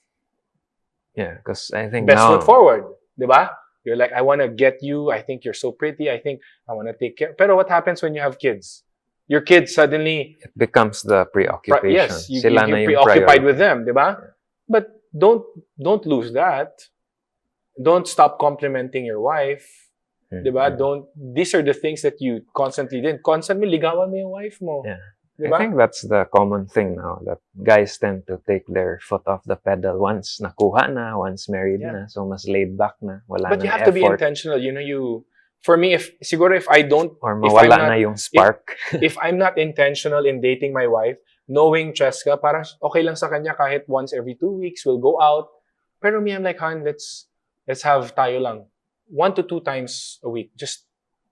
Yeah, because I think best foot forward, diba? You're like, I want to get you. I think you're so pretty. I think I want to take care. Pero what happens when you have kids? Your kids suddenly... It becomes the preoccupation. Yes, you're preoccupied with them, diba? Yeah. But don't lose that. Don't stop complimenting your wife. Diba? These are the things that you constantly did. Constantly ligawan mo yung wife mo. Yeah. Diba? I think that's the common thing now, that guys tend to take their foot off the pedal once nakuha na, once married na. So mas laid back na. Wala but na you have effort. To be intentional. You know, for me, if I don't... Or mawala na yung spark. If I'm not intentional in dating my wife, knowing Cheska, parang okay lang sa kanya kahit once every 2 weeks, we'll go out. Pero me, I'm like, Han, let's have tayo lang. 1 to 2 times a week. Just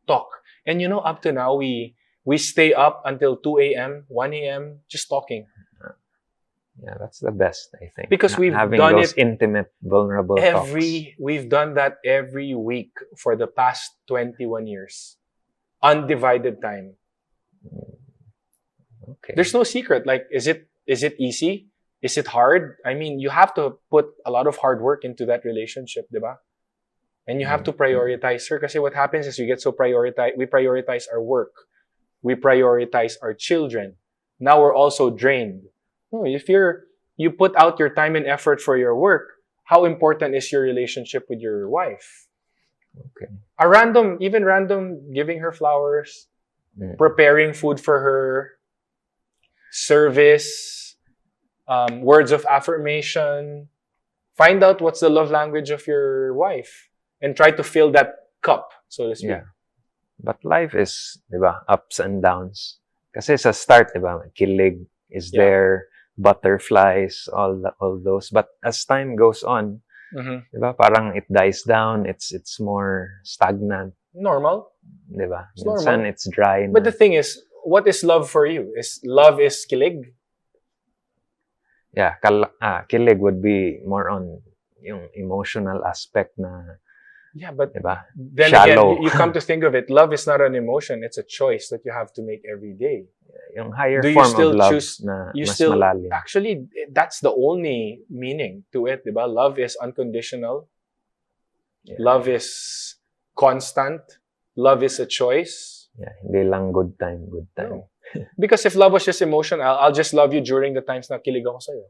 talk. And you know, up to now, we stay up until 2 a.m., 1 a.m., just talking. Yeah, that's the best, I think. Because we've having done those intimate, vulnerable talks. We've done that every week for the past 21 years. Undivided time. Okay. There's no secret. Like, is it easy? Is it hard? I mean, you have to put a lot of hard work into that relationship, diba? And you have to prioritize her. Kasi what happens is we prioritize our work. We prioritize our children. Now we're also drained. No, if you put out your time and effort for your work, how important is your relationship with your wife? Okay. Even random giving her flowers, Mm. preparing food for her, service, words of affirmation. Find out what's the love language of your wife and try to fill that cup, so to speak. Yeah. But life is, di ba, ups and downs. Kasi sa start, di ba, kilig is Yeah. there, butterflies, all those. But as time goes on, Mhm. di ba, parang it dies down, it's more stagnant, Normal. di ba? It's Minsan normal. it's dry na. But the thing is, what is love for you? Love is kilig? Yeah, kilig would be more on yung emotional aspect na, Yeah, but di ba? then Shallow. again, you come to think of it, love is not an emotion, it's a choice that you have to make every day. Yung higher Do you form still of love choose- na You mas still, malalim. actually, that's the only meaning to it, diba? Love is unconditional. Yeah. Love is constant. Love is a choice. Yeah, hindi lang good time. No. Because if love was just emotion, I'll just love you during the times na kilig ako sa'yo.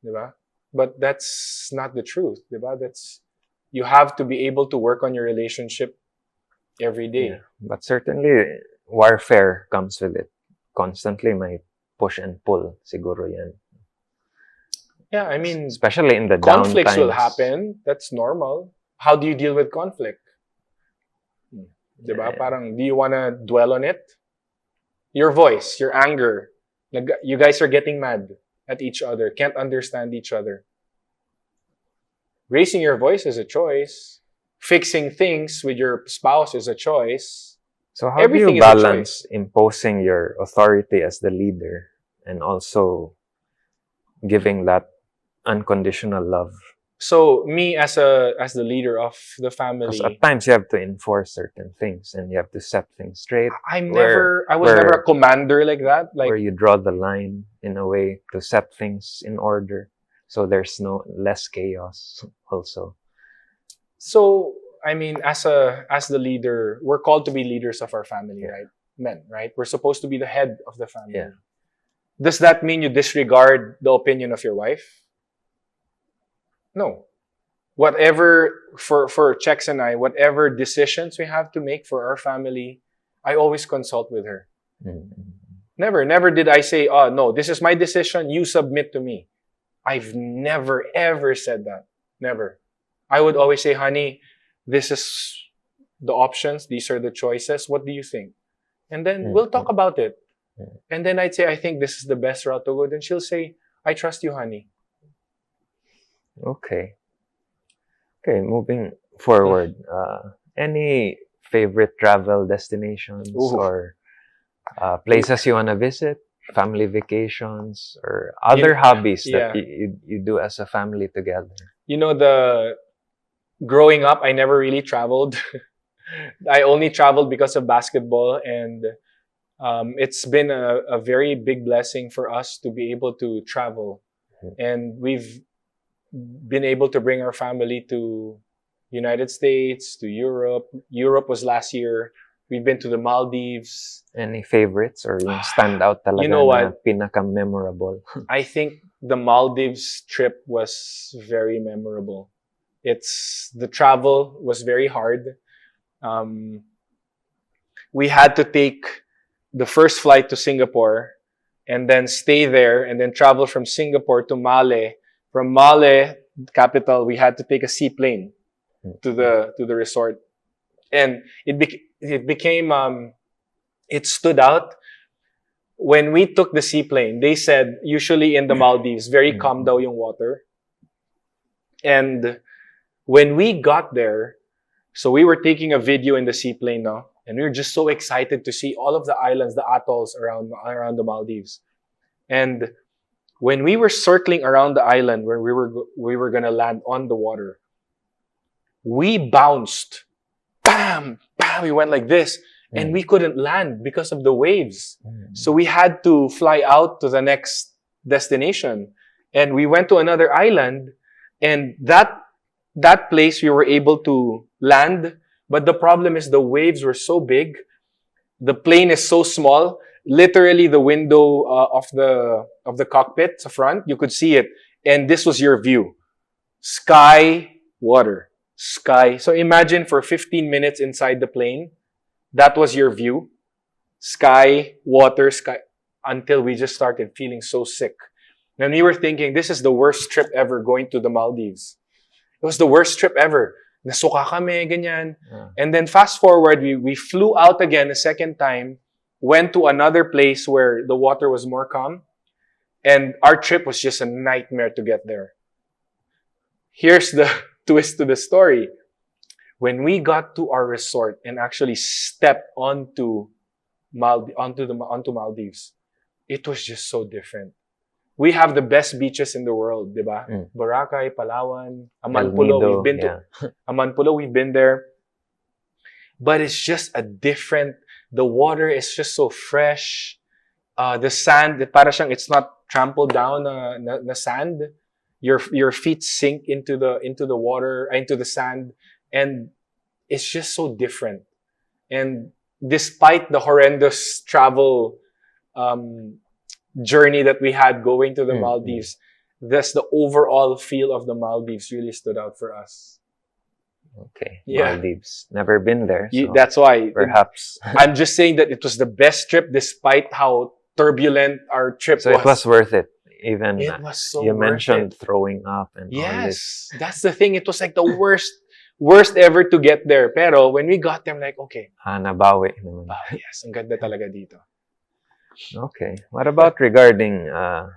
Diba? But that's not the truth. Diba? You have to be able to work on your relationship every day. Yeah. But certainly, warfare comes with it. Constantly may push and pull. Siguro yan. Yeah, I mean, Especially in the down conflicts will times. happen. That's normal. How do you deal with conflict? Diba? Yeah. Parang, do you want to dwell on it? Your voice, your anger. You guys are getting mad at each other, can't understand each other. Raising your voice is a choice. Fixing things with your spouse is a choice. So how Everything do is you a balance imposing your authority as the leader and also giving that unconditional love? So me as the leader of the Because family, at times you have to enforce certain things and you have to set things straight. I was never a commander like that. Where Like, you draw the line in a way to set things in order, so there's less chaos. Also, so I mean, as the leader, we're called to be leaders of our family, right? Men, right? We're supposed to be the head of the family. Yeah. Does that mean you disregard the opinion of your wife? No. Whatever, for Chex and I, whatever decisions we have to make for our family, I always consult with her. Never did I say, oh, no, this is my decision, you submit to me. I've never, ever said that. Never. I would always say, honey, this is the options, these are the choices, what do you think? And then we'll talk about it. And then I'd say, I think this is the best route to go. Then she'll say, I trust you, honey. Okay, moving forward, any favorite travel destinations Ooh. or places you want to visit, family vacations, or other hobbies that you do as a family together? You know, growing up, I never really traveled. I only traveled because of basketball, and it's been a very big blessing for us to be able to travel. And we've been able to bring our family to United States, to Europe. Europe was last year. We've been to the Maldives. Any favorites or yung stand out talaga You know na what? pinaka-memorable? I think the Maldives trip was very memorable. The travel was very hard. We had to take the first flight to Singapore and then stay there and then travel from Singapore to Male. From Male, capital, we had to take a seaplane to the resort. And it stood out. When we took the seaplane, they said, usually in the Maldives, very calm daw yung water. And when we got there, so we were taking a video in the seaplane, no? And we were just so excited to see all of the islands, the atolls around the Maldives. And when we were circling around the island where we were gonna land on the water, we bounced. Bam! Bam! We went like this. And we couldn't land because of the waves. So we had to fly out to the next destination. And we went to another island. And that place we were able to land. But the problem is the waves were so big. The plane is so small. Literally the window of the cockpit, the front, you could see it. And this was your view. Sky, water. sky. So imagine for 15 minutes inside the plane, that was your view. Sky, water, sky, until we just started feeling so sick. And we were thinking, this is the worst trip ever going to the Maldives. It was the worst trip ever. Nasuka kami, ganyan. And then fast forward, we flew out again a second time, went to another place where the water was more calm, and our trip was just a nightmare to get there. Here's the twist to the story. When we got to our resort and actually stepped onto Maldives, it was just so different. We have the best beaches in the world, diba? Boracay, Palawan, Amanpulo, we've been to Amanpulo, we've been there. But it's just a different, the water is just so fresh. The sand, para siyang it's not trampled down na sand. Your feet sink into the water, into the sand, and it's just so different. And despite the horrendous travel journey that we had going to the Maldives, that's the overall feel of the Maldives really stood out for us. Okay. Yeah. Maldives. Never been there. So That's why. perhaps. I'm just saying that it was the best trip despite how turbulent our trip So was. it was worth it. Even It was so you worth mentioned it. throwing up and all this. Yes, that's the thing. It was like the worst ever to get there. Pero when we got there, I'm like, okay. Nabawi naman. Yes, ang ganda talaga dito. Okay. What about regarding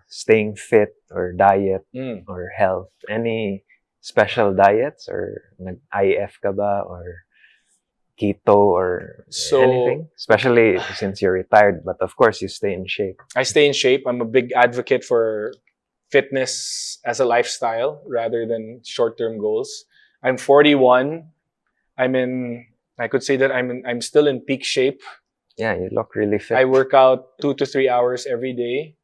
staying fit or diet or health? Any special diets or nag-IF ka ba or keto or anything? Especially since you're retired, but of course you stay in shape. I stay in shape. I'm a big advocate for fitness as a lifestyle rather than short-term goals. I'm 41. I could say that I'm still in peak shape. Yeah, you look really fit. I work out 2 to 3 hours every day.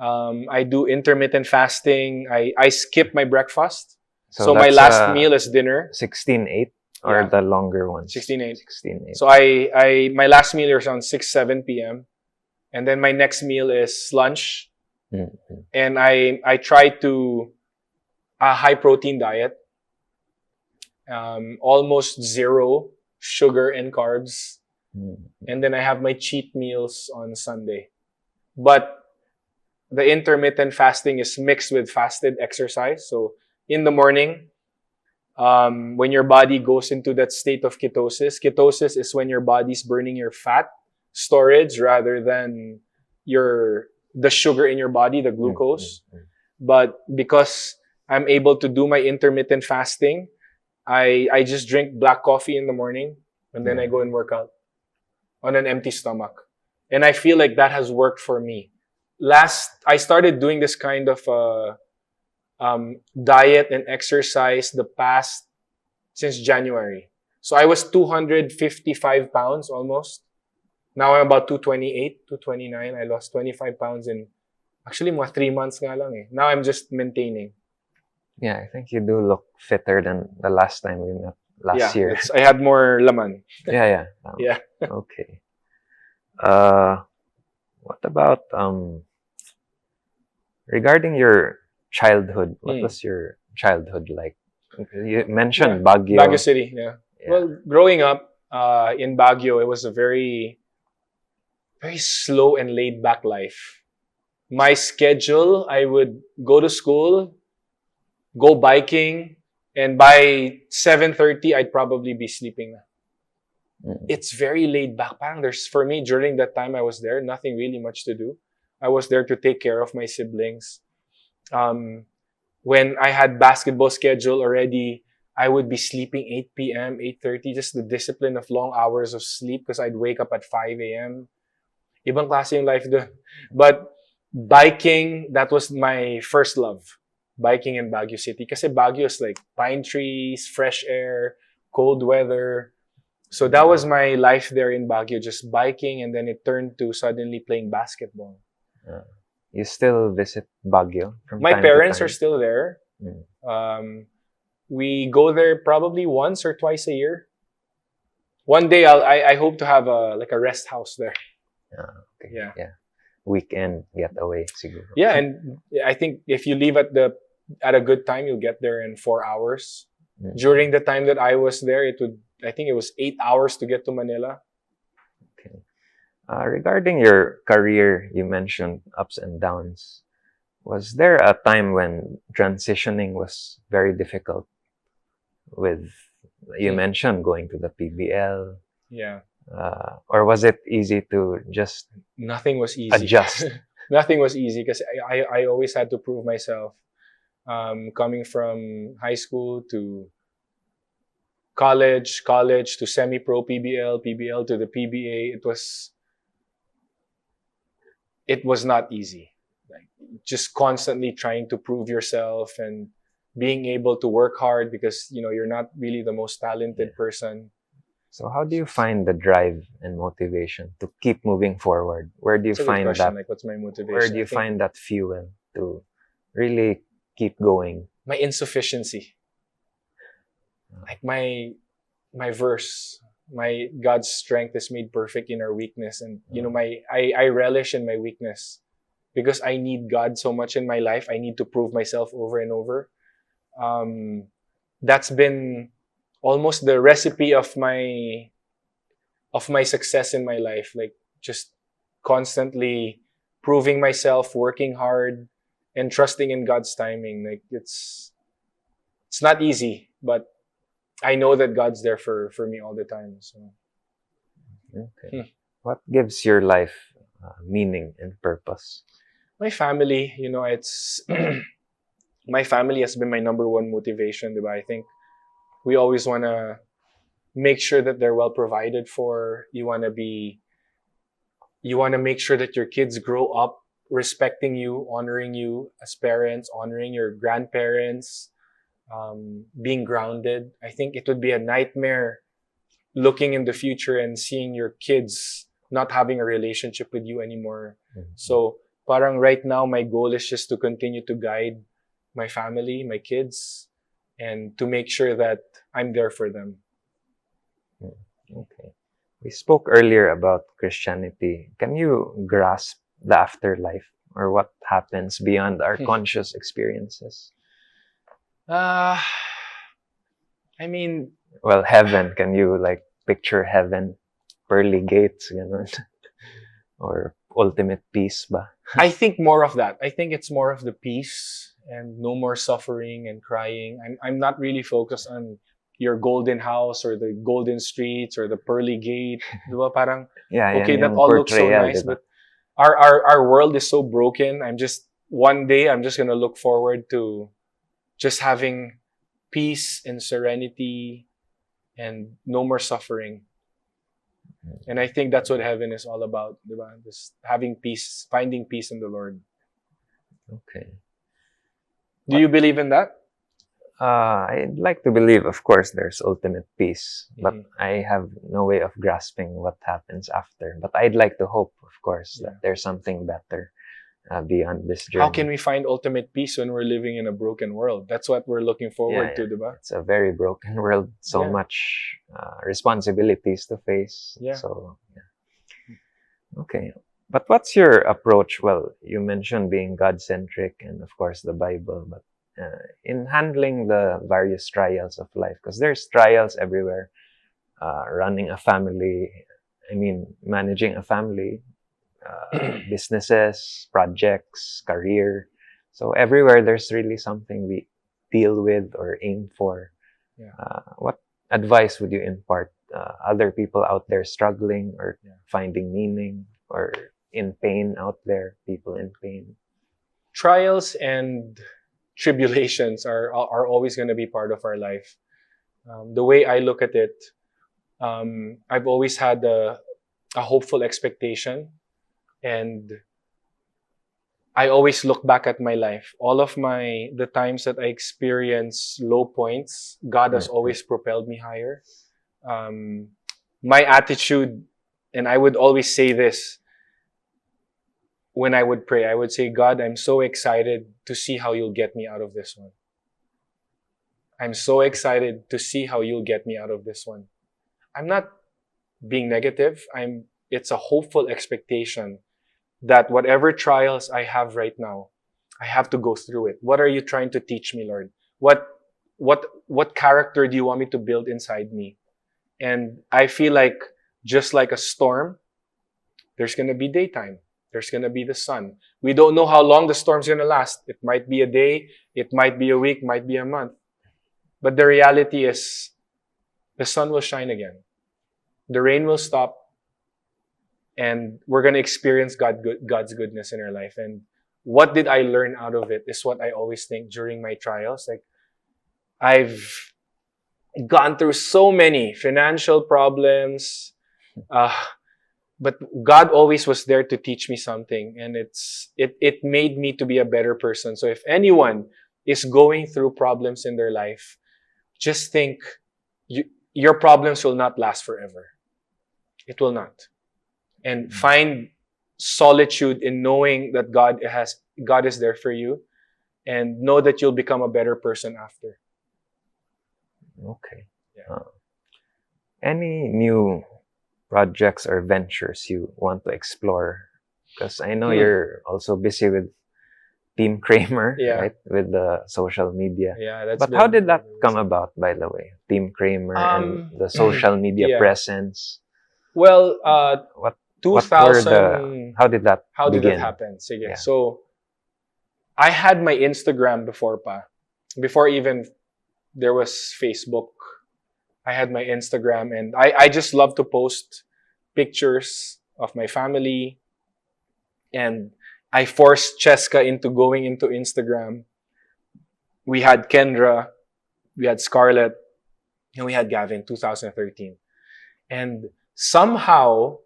I do intermittent fasting. I skip my breakfast. So my that's, last meal is dinner. 16:8 or the longer one? 16:8. 16:8. So my last meal is around 7 p.m. And then my next meal is lunch. And I try to a high protein diet. Almost zero sugar and carbs. And then I have my cheat meals on Sunday. But the intermittent fasting is mixed with fasted exercise. So in the morning, when your body goes into that state of ketosis is when your body's burning your fat storage rather than the sugar in your body, the glucose. But because I'm able to do my intermittent fasting, I just drink black coffee in the morning and then I go and work out on an empty stomach. And I feel like that has worked for me. I started doing this kind of diet and exercise since January. So I was 255 pounds almost. Now I'm about 228, 229. I lost 25 pounds in actually mga 3 months nga lang eh. Now I'm just maintaining. Yeah, I think you do look fitter than the last time we met last year. I had more laman. Yeah. Yeah. Okay. What about regarding your childhood? What was your childhood like? You mentioned Baguio. Baguio City, yeah. Well, growing up in Baguio, it was a very, very slow and laid back life. My schedule, I would go to school, go biking, and by 7:30, I'd probably be sleeping na. It's very laid back. For me, during that time I was there, nothing really much to do. I was there to take care of my siblings. When I had basketball schedule already, I would be sleeping 8 p.m., 8:30, just the discipline of long hours of sleep because I'd wake up at 5 a.m. Ibang klase yung life doon. But biking, that was my first love. Biking in Baguio City. Kasi Baguio is like pine trees, fresh air, cold weather. So that was my life there in Baguio, just biking, and then it turned to suddenly playing basketball. You still visit Baguio from My time to parents time? are still there. We go there probably once or twice a year. One day I hope to have a rest house there. Okay. Yeah. Weekend getaway, siguro. Yeah, and I think if you leave at a good time, you'll get there in 4 hours. During the time that I was there, I think it was 8 hours to get to Manila. Okay. Regarding your career, you mentioned ups and downs. Was there a time when transitioning was very difficult? With you mentioned going to the PBL, Yeah. or was it easy to just Nothing was easy. adjust? Nothing was easy because I always had to prove myself. Coming from high school to college to semi-pro PBL to the PBA, it was not easy. Like just constantly trying to prove yourself and being able to work hard because you're not really the most talented person. So how do you find the drive and motivation to keep moving forward? Where do you It's a good find question. that? Like, what's my motivation? Where do you I think find that fuel to really keep going? my insufficiency, like my verse, my God's strength is made perfect in our weakness, and I relish in my weakness because I need God so much in my life. I need to prove myself over and over. That's been almost the recipe of my success in my life. Like just constantly proving myself, working hard, and trusting in God's timing. Like it's not easy, but I know that God's there for me all the time. So Okay. What gives your life meaning and purpose? my family, it's my family has been my number one motivation, diba? I think we always want to make sure that they're well provided for. You want to make sure that your kids grow up respecting you, honoring you as parents, honoring your grandparents, being grounded. I think it would be a nightmare looking in the future and seeing your kids not having a relationship with you anymore. So parang right now, my goal is just to continue to guide my family, my kids, and to make sure that I'm there for them. Okay. We spoke earlier about Christianity. Can you grasp the afterlife or what happens beyond our conscious experiences? I mean, Well, heaven, can you picture heaven? Pearly gates, ganun. Or ultimate peace ba? I think more of that. I think it's more of the peace and no more suffering and crying. I'm not really focused on your golden house or the golden streets or the pearly gate. Diba? Parang, okay, that all looks so nice, diba? but our world is so broken. One day I'm just gonna look forward to just having peace and serenity and no more suffering. And I think that's what heaven is all about, diba? Just having peace, finding peace in the Lord. Okay. Do you believe in that? I'd like to believe, of course, there's ultimate peace, but I have no way of grasping what happens after. But I'd like to hope, of course, that there's something better beyond this journey. How can we find ultimate peace when we're living in a broken world? That's what we're looking forward to, diba? It's a very broken world. So much responsibilities to face. Yeah. So, okay. But what's your approach? Well, you mentioned being God-centric and, of course, the Bible, but in handling the various trials of life, because there's trials everywhere. Running a family, managing a family, businesses, projects, career. So everywhere there's really something we deal with or aim for. What advice would you impart other people out there struggling or finding meaning or in pain out there, people in pain? Trials and tribulations are always going to be part of our life. The way I look at it, I've always had a hopeful expectation, and I always look back at my life. All of the times that I experience low points, God has always propelled me higher. My attitude, and I would always say this, when I would pray, I would say, God, I'm so excited to see how you'll get me out of this one. I'm so excited to see how you'll get me out of this one. I'm not being negative. It's a hopeful expectation that whatever trials I have right now, I have to go through it. What are you trying to teach me, Lord? What what character do you want me to build inside me? And I feel like just like a storm, there's gonna be daytime. There's gonna be the sun. We don't know how long the storm's gonna last. It might be a day, it might be a week, might be a month. But the reality is, the sun will shine again. The rain will stop, and we're gonna experience God's goodness in our life. And what did I learn out of it is what I always think during my trials. Like, I've gone through so many financial problems, but God always was there to teach me something, and it made me to be a better person. So if anyone is going through problems in their life, just think, your problems will not last forever. It will not. And find solitude in knowing that God is there for you, and know that you'll become a better person after. Okay. Yeah. Any new projects or ventures you want to explore? Because I know you're also busy with Team Kramer, Yeah. right? With the social media. Yeah, But how did that come about, by the way? Team Kramer and the social media yeah. presence. Well, What 2000. how did that How did begin? that happen? Sige. Yeah. So, I had my Instagram before even there was Facebook. I had my Instagram, and I just love to post pictures of my family. And I forced Cheska into going into Instagram. We had Kendra, we had Scarlett, and we had Gavin, 2013. And somehow,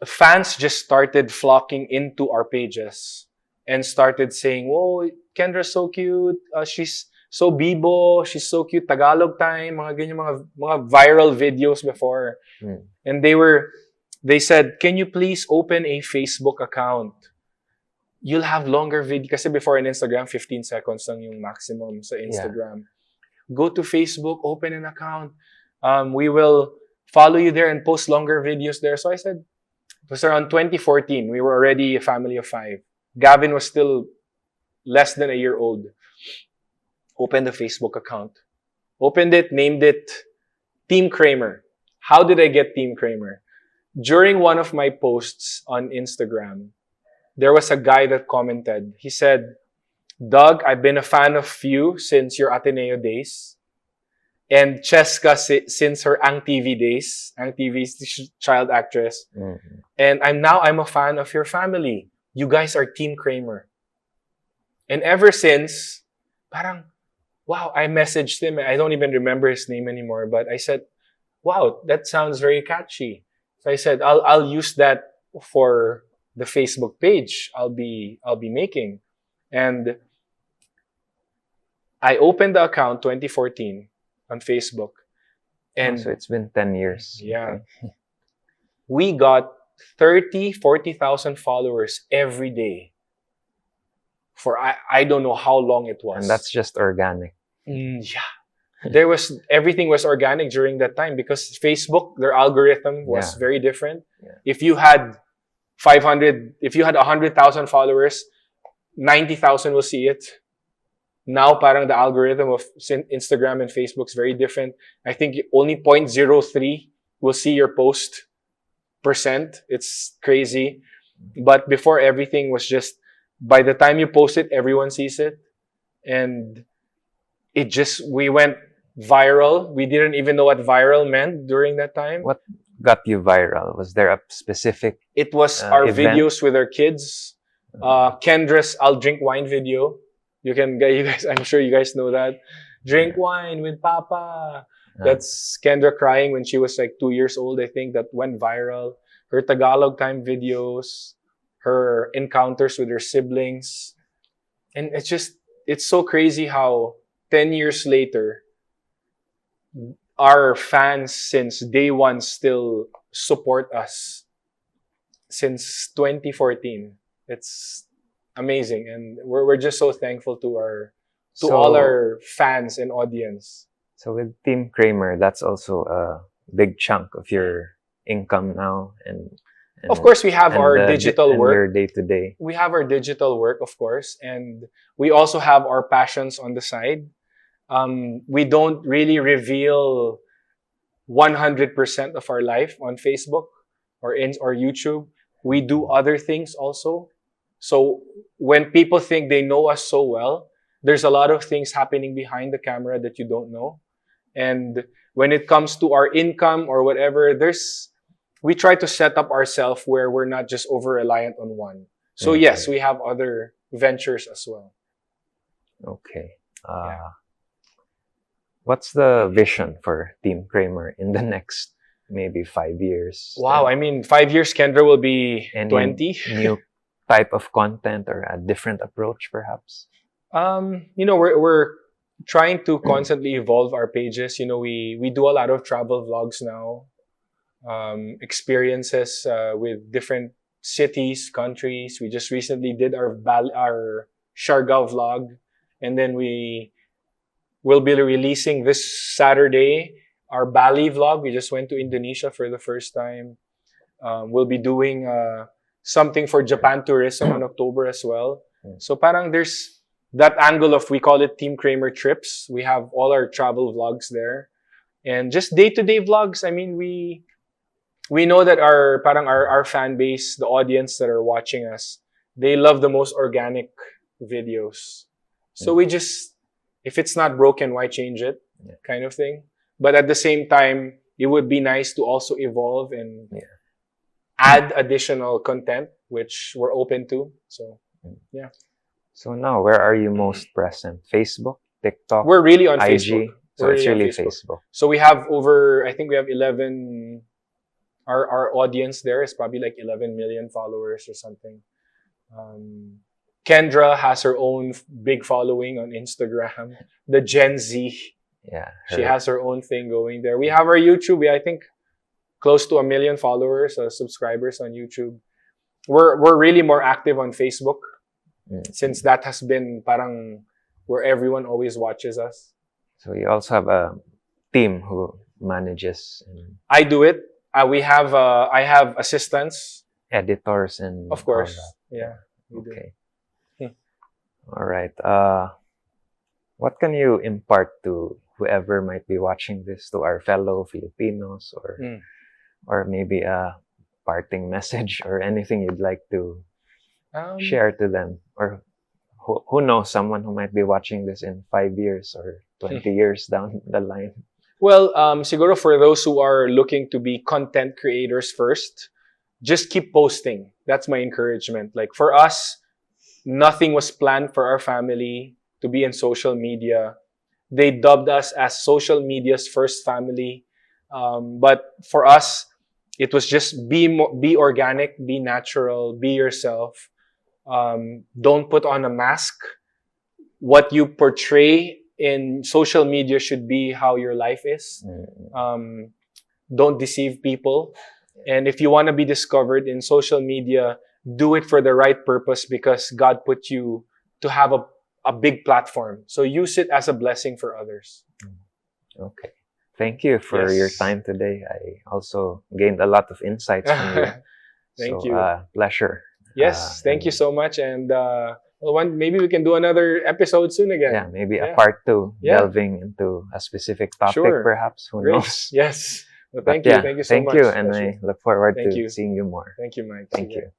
fans just started flocking into our pages and started saying, "Whoa, Kendra's so cute. She's so bibo. She's so cute. Tagalog time." Mga ganyan, mga viral videos before. And they said, "Can you please open a Facebook account? You'll have longer video." Kasi before in Instagram, 15 seconds lang yung maximum sa Instagram. Yeah. Go to Facebook, open an account. We will follow you there and post longer videos there. So I said, it was around 2014. We were already a family of 5. Gavin was still less than a year old. Opened the Facebook account. Opened it, named it Team Kramer. How did I get Team Kramer? During one of my posts on Instagram, there was a guy that commented. He said, "Doug, I've been a fan of you since your Ateneo days. And Cheska since her Ang TV days. Ang TV's child actress. And I'm a fan of your family. You guys are Team Kramer." And ever since, parang, wow, I messaged him. I don't even remember his name anymore. But I said, "Wow, that sounds very catchy." So I said, I'll use that for the Facebook page I'll be making. And I opened the account 2014 on Facebook. And so it's been 10 years. Yeah. Okay. We got 40,000 followers every day for I don't know how long it was. And that's just organic. Yeah. Everything was organic during that time because Facebook, their algorithm was very different. Yeah. If you had 100,000 followers, 90,000 will see it. Now, parang the algorithm of Instagram and Facebook is very different. I think only 0.03 will see your post %. It's crazy. But before, everything was just, by the time you post it, everyone sees it. And we went viral. We didn't even know what viral meant during that time. What got you viral? Was there a specific It was our event? Videos with our kids. Kendra's I'll Drink Wine video. You guys, I'm sure you guys know that. Drink wine with Papa. That's Kendra crying when she was like 2 years old, I think. That went viral. Her Tagalog time videos. Her encounters with her siblings. And it's so crazy how 10 years later, our fans since day one still support us. Since 2014. It's amazing, and we're just so thankful to all our fans and audience. So with Team Kramer, that's also a big chunk of your income now, and of course we have our digital work. Your day-to-day. We have our digital work, of course, and we also have our passions on the side. We don't really reveal 100% of our life on Facebook or YouTube. We do other things also. So when people think they know us so well, there's a lot of things happening behind the camera that you don't know. And when it comes to our income or whatever, we try to set up ourselves where we're not just over reliant on one. So yes, we have other ventures as well. Okay. Yeah. What's the vision for Team Kramer in the next maybe 5 years? Wow, I mean, 5 years, Kendra will be Any 20. new type of content or a different approach, perhaps? We're trying to constantly evolve our pages. We do a lot of travel vlogs now, experiences with different cities, countries. We just recently did our Siargao vlog, and then we will be releasing this Saturday our Bali vlog. We just went to Indonesia for the first time. We'll be doing something for Japan tourism in October as well. So parang there's that angle of, we call it Team Kramer trips. We have all our travel vlogs there. And just day-to-day vlogs. I mean, we know that our fan base, the audience that are watching us, they love the most organic videos. So we just, if it's not broken, why change it? Kind of thing. But at the same time, it would be nice to also evolve and add additional content, which we're open to. So, yeah. So now, where are you most present? Facebook, TikTok, We're really on IG? Facebook. So We're it's really on really Facebook. Facebook. So we have I think we have 11, our audience there is probably like 11 million followers or something. Kendra has her own big following on Instagram. The Gen Z, Yeah. she has her own thing going there. We have our YouTube. I think close to 1 million followers or subscribers on YouTube. We're really more active on Facebook since that has been parang where everyone always watches us. So you also have a team who manages and I do it. I have assistants, editors and of course. all Yeah. we do. Okay. All right. What can you impart to whoever might be watching this, to our fellow Filipinos, or maybe a parting message or anything you'd like to share to them, or who knows, someone who might be watching this in 5 years or 20 years down the line? Well, siguro for those who are looking to be content creators first, just keep posting. That's my encouragement. Like for us, nothing was planned for our family to be in social media. They dubbed us as social media's first family. But for us, it was just be organic, be natural, be yourself. Don't put on a mask. What you portray in social media should be how your life is. Don't deceive people. And if you want to be discovered in social media, do it for the right purpose, because God put you to have a big platform. So use it as a blessing for others. Okay. Thank you for your time today. I also gained a lot of insights from you. Thank So, you. Pleasure. Yes, thank you so much. And maybe we can do another episode soon again. Yeah, maybe a part 2, delving into a specific topic, perhaps. Who knows? Yes. Well, Thank you. Thank you so much. Thank you, and I look forward to you. seeing you more. Thank you, Mike. Thank you.